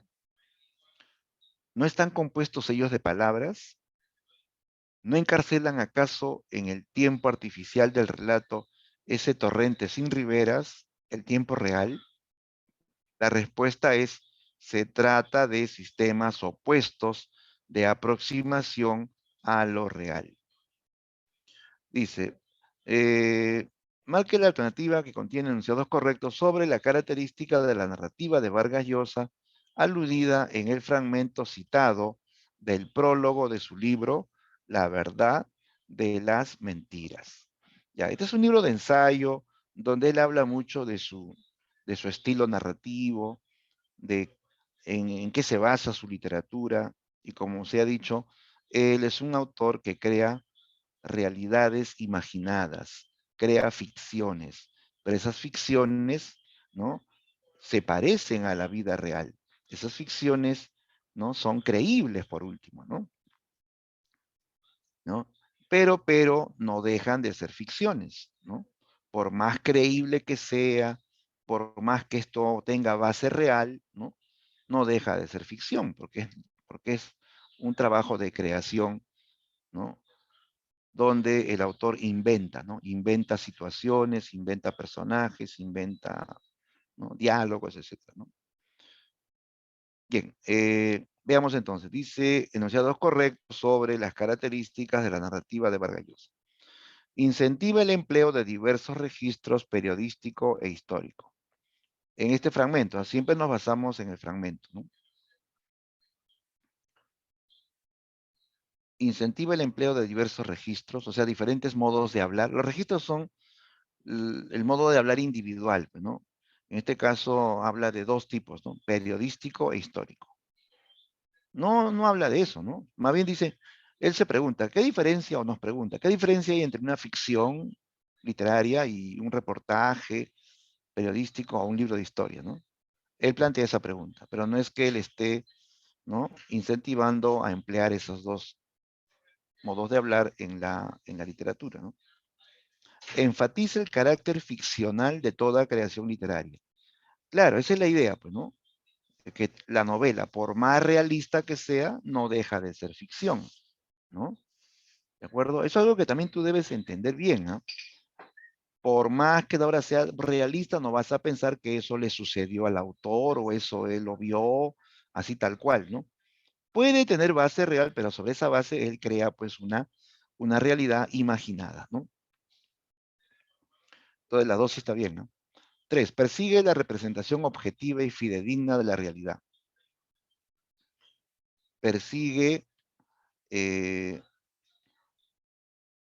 ¿No están compuestos ellos de palabras? ¿No encarcelan acaso en el tiempo artificial del relato ese torrente sin riberas, el tiempo real? La respuesta es, se trata de sistemas opuestos de aproximación a lo real. Dice, marque la alternativa que contiene enunciados correctos sobre la característica de la narrativa de Vargas Llosa, aludida en el fragmento citado del prólogo de su libro, La verdad de las mentiras. Ya, este es un libro de ensayo donde él habla mucho de su estilo narrativo, de en qué se basa su literatura, y como se ha dicho, él es un autor que crea realidades imaginadas, crea ficciones, Pero esas ficciones, ¿no? Se parecen a la vida real. Esas ficciones, ¿no? Son creíbles, por último, ¿no? ¿No? Pero no dejan de ser ficciones, ¿no? Por más creíble que sea, por más que esto tenga base real, ¿no? No deja de ser ficción, porque es un trabajo de creación, ¿no? Donde el autor inventa, ¿no? Inventa situaciones, inventa personajes, inventa, ¿no? Diálogos, etcétera, ¿no? Bien, veamos entonces. Dice enunciados correctos sobre las características de la narrativa de Vargas Llosa. Incentiva el empleo de diversos registros periodístico e histórico. En este fragmento, siempre nos basamos en el fragmento, ¿no? Incentiva el empleo de diversos registros, o sea, diferentes modos de hablar. Los registros son el modo de hablar individual, ¿no? En este caso habla de dos tipos, ¿no? Periodístico e histórico. No habla de eso, ¿no? Más bien dice, él se pregunta, ¿qué diferencia, o nos pregunta, qué diferencia hay entre una ficción literaria y un reportaje periodístico o un libro de historia, ¿no? Él plantea esa pregunta, pero no es que él esté, ¿no? Incentivando a emplear esos dos modos de hablar en la literatura, ¿no? Enfatiza el carácter ficcional de toda creación literaria. Claro, esa es la idea, pues, ¿no? Que la novela, por más realista que sea, no deja de ser ficción, ¿no? ¿De acuerdo? Eso es algo que también tú debes entender bien, ¿no? Por más que la obra sea realista, no vas a pensar que eso le sucedió al autor o eso él lo vio así tal cual, ¿no? Puede tener base real, pero sobre esa base él crea pues una realidad imaginada, ¿no? Entonces la dosis está bien, ¿no? 3. Persigue la representación objetiva y fidedigna de la realidad. Persigue eh,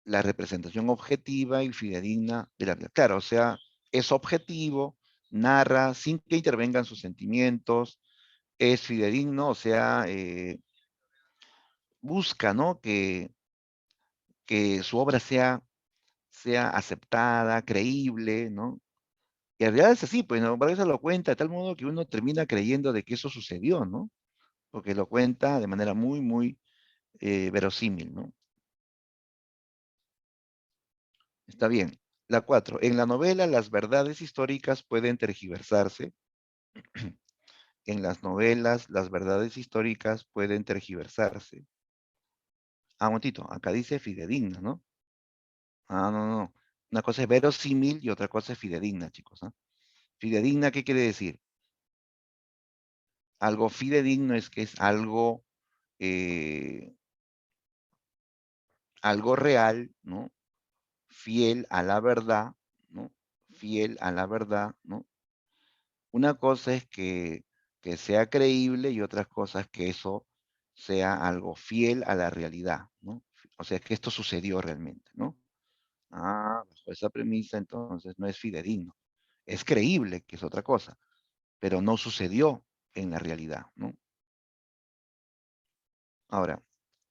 la representación objetiva y fidedigna de la realidad. Claro, o sea, es objetivo, narra sin que intervengan sus sentimientos, es fidedigno, o sea, busca, ¿no? Que su obra sea aceptada, creíble, ¿no? Y en realidad es así, pues, ¿no? Vargas Llosa lo cuenta de tal modo que uno termina creyendo de que eso sucedió, ¿no? Porque lo cuenta de manera muy verosímil, ¿no? Está bien. La 4. En la novela, las verdades históricas pueden tergiversarse. En las novelas, las verdades históricas pueden tergiversarse. Ah, un momentito, acá dice fidedigna, ¿no? Ah, no. Una cosa es verosímil y otra cosa es fidedigna, chicos, ¿no? Fidedigna, ¿qué quiere decir? Algo fidedigno es que es eh, algo real, ¿no? Fiel a la verdad, ¿no? Fiel a la verdad, ¿no? Una cosa es que sea creíble y otra cosa es que eso sea algo fiel a la realidad, ¿no? O sea, que esto sucedió realmente, ¿no? Ah, bajo esa premisa entonces no es fidedigno. Es creíble, que es otra cosa, pero no sucedió en la realidad, ¿no? Ahora,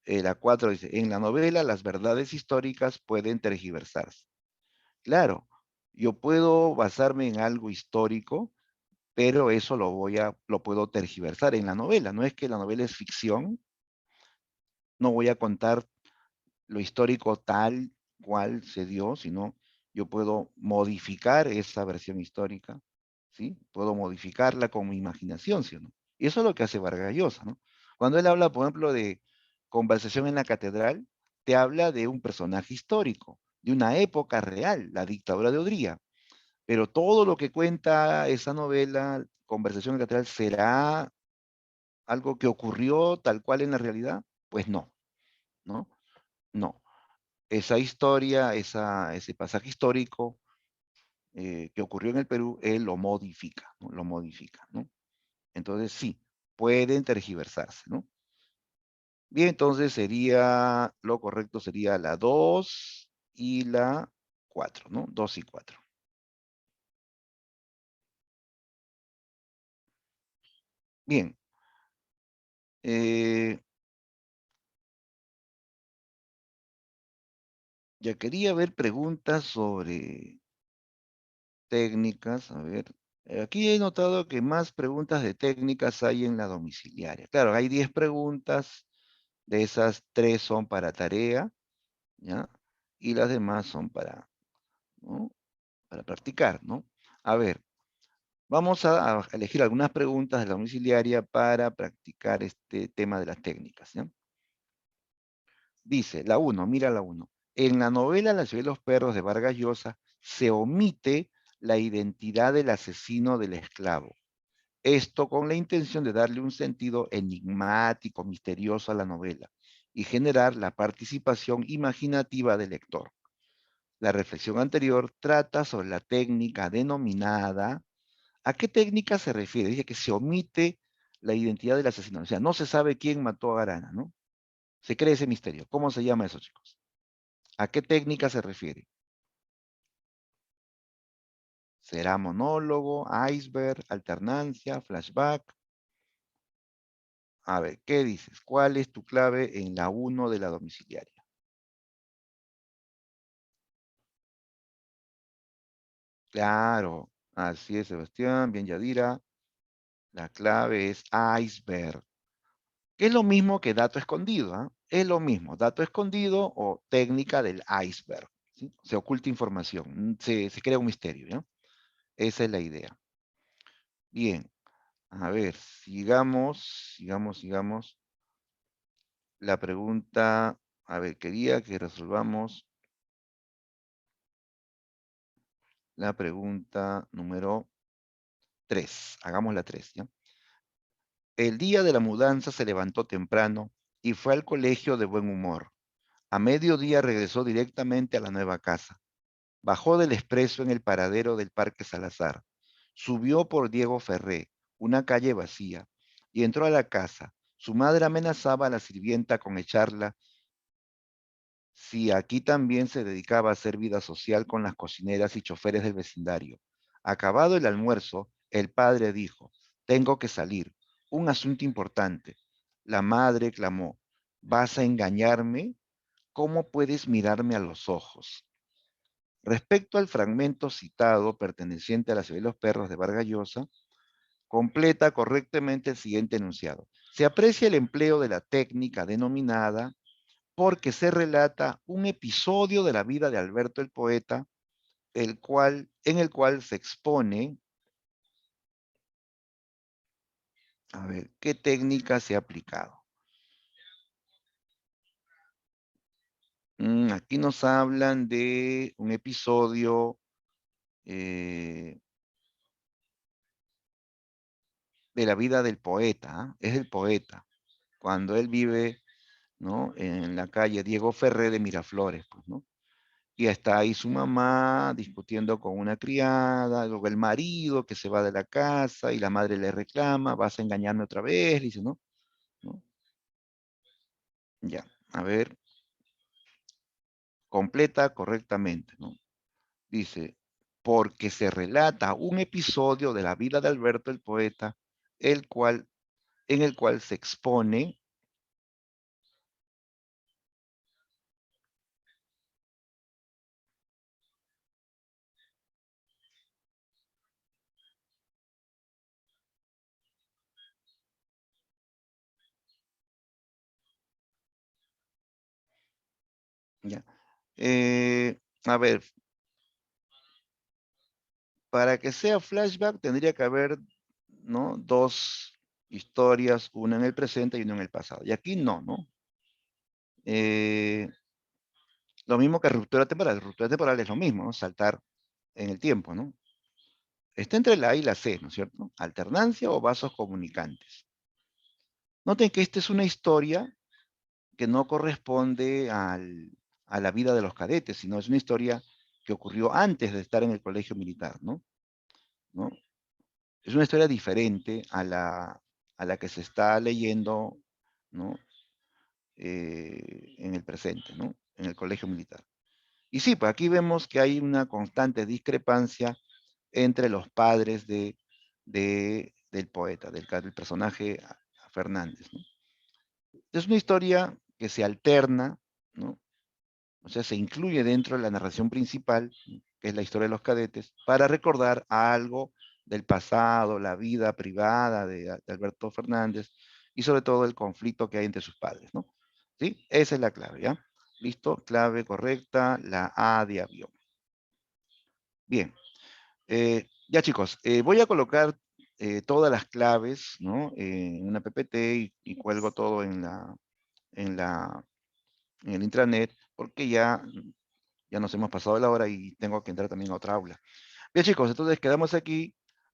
la 4 dice, en la novela las verdades históricas pueden tergiversarse. Claro, yo puedo basarme en algo histórico, pero eso lo puedo tergiversar en la novela. No es que la novela es ficción, no voy a contar lo histórico tal cual se dio, sino yo puedo modificar esa versión histórica, ¿sí? Puedo modificarla con mi imaginación, ¿sí o no? Y eso es lo que hace Vargas Llosa, ¿no? Cuando él habla, por ejemplo, de Conversación en la Catedral, te habla de un personaje histórico, de una época real, la dictadura de Odría. Pero todo lo que cuenta esa novela, Conversación en la Catedral, ¿será algo que ocurrió tal cual en la realidad? Pues no, ¿no? No. Esa historia, ese pasaje histórico que ocurrió en el Perú, él lo modifica, ¿no? Lo modifica, ¿no? Entonces sí, pueden tergiversarse, ¿no? Bien, entonces lo correcto sería la 2 y la 4, ¿no? 2 y 4. Bien. Ya quería ver preguntas técnicas, a ver. Aquí he notado que más preguntas de técnicas hay en la domiciliaria. Claro, hay 10 preguntas, de esas 3 son para tarea, ¿ya? Y las demás son para, ¿no? Para practicar, ¿no? A ver, vamos a elegir algunas preguntas de la domiciliaria para practicar este tema de las técnicas, ¿ya? Dice, la 1, mira la 1. En la novela La ciudad de los perros de Vargas Llosa se omite la identidad del asesino del esclavo. Esto con la intención de darle un sentido enigmático, misterioso a la novela y generar la participación imaginativa del lector. La reflexión anterior trata sobre la técnica denominada. ¿A qué técnica se refiere? Dice que se omite la identidad del asesino. O sea, no se sabe quién mató a Arana, ¿no? Se cree ese misterio. ¿Cómo se llama eso, chicos? ¿A qué técnica se refiere? ¿Será monólogo, iceberg, alternancia, flashback? A ver, ¿qué dices? ¿Cuál es tu clave en la 1 de la domiciliaria? Claro, así es, Sebastián, bien, Yadira. La clave es iceberg. Que es lo mismo que dato escondido, ¿ah? Es lo mismo, dato escondido o técnica del iceberg, ¿sí? Se oculta información, se crea un misterio, ¿ya? Esa es la idea. Bien, a ver, sigamos. La pregunta, a ver, quería que resolvamos la pregunta número 3. Hagamos la 3, ¿ya? El día de la mudanza se levantó temprano y fue al colegio de buen humor. A mediodía regresó directamente a la nueva casa. Bajó del expreso en el paradero del Parque Salazar. Subió por Diego Ferré, una calle vacía, y entró a la casa. Su madre amenazaba a la sirvienta con echarla si aquí también se dedicaba a hacer vida social con las cocineras y choferes del vecindario. Acabado el almuerzo, el padre dijo, tengo que salir, un asunto importante. La madre clamó, ¿vas a engañarme? ¿Cómo puedes mirarme a los ojos? Respecto al fragmento citado perteneciente a la ciudad de los perros de Vargas Llosa, completa correctamente el siguiente enunciado. Se aprecia el empleo de la técnica denominada porque se relata un episodio de la vida de Alberto el poeta, en el cual se expone, a ver, qué técnica se ha aplicado. Aquí nos hablan de un episodio de la vida del poeta, ¿ah? Es el poeta, cuando él vive, ¿no? En la calle Diego Ferré de Miraflores, pues, ¿no? Y está ahí su mamá discutiendo con una criada, luego el marido que se va de la casa y la madre le reclama, vas a engañarme otra vez, dice, ¿no? ¿No? Ya, a ver, completa correctamente, ¿no? Dice, porque se relata un episodio de la vida de Alberto el poeta, el cual, en el cual se expone, ya, a ver, para que sea flashback tendría que haber, ¿no? Dos historias, una en el presente y una en el pasado. Y aquí no, ¿no? Lo mismo que ruptura temporal. Ruptura temporal es lo mismo, ¿no? Saltar en el tiempo, ¿no? Está entre la A y la C, ¿no es cierto? Alternancia o vasos comunicantes. Noten que esta es una historia que no corresponde a la vida de los cadetes, sino es una historia que ocurrió antes de estar en el colegio militar, ¿no? ¿No? Es una historia diferente a la que se está leyendo, ¿no? En el presente, ¿no? En el colegio militar. Y sí, pues aquí vemos que hay una constante discrepancia entre los padres del poeta, del personaje Fernández, ¿no? Es una historia que se alterna, ¿no? O sea, se incluye dentro de la narración principal, que es la historia de los cadetes, para recordar algo del pasado, la vida privada de Alberto Fernández y sobre todo el conflicto que hay entre sus padres, ¿no? ¿Sí? Esa es la clave, ¿ya? Listo, clave correcta, la A de avión. Bien, ya chicos, voy a colocar todas las claves, ¿no? En una PPT y cuelgo todo en la, en el intranet, porque ya nos hemos pasado la hora y tengo que entrar también a otra aula. Bien chicos, entonces quedamos aquí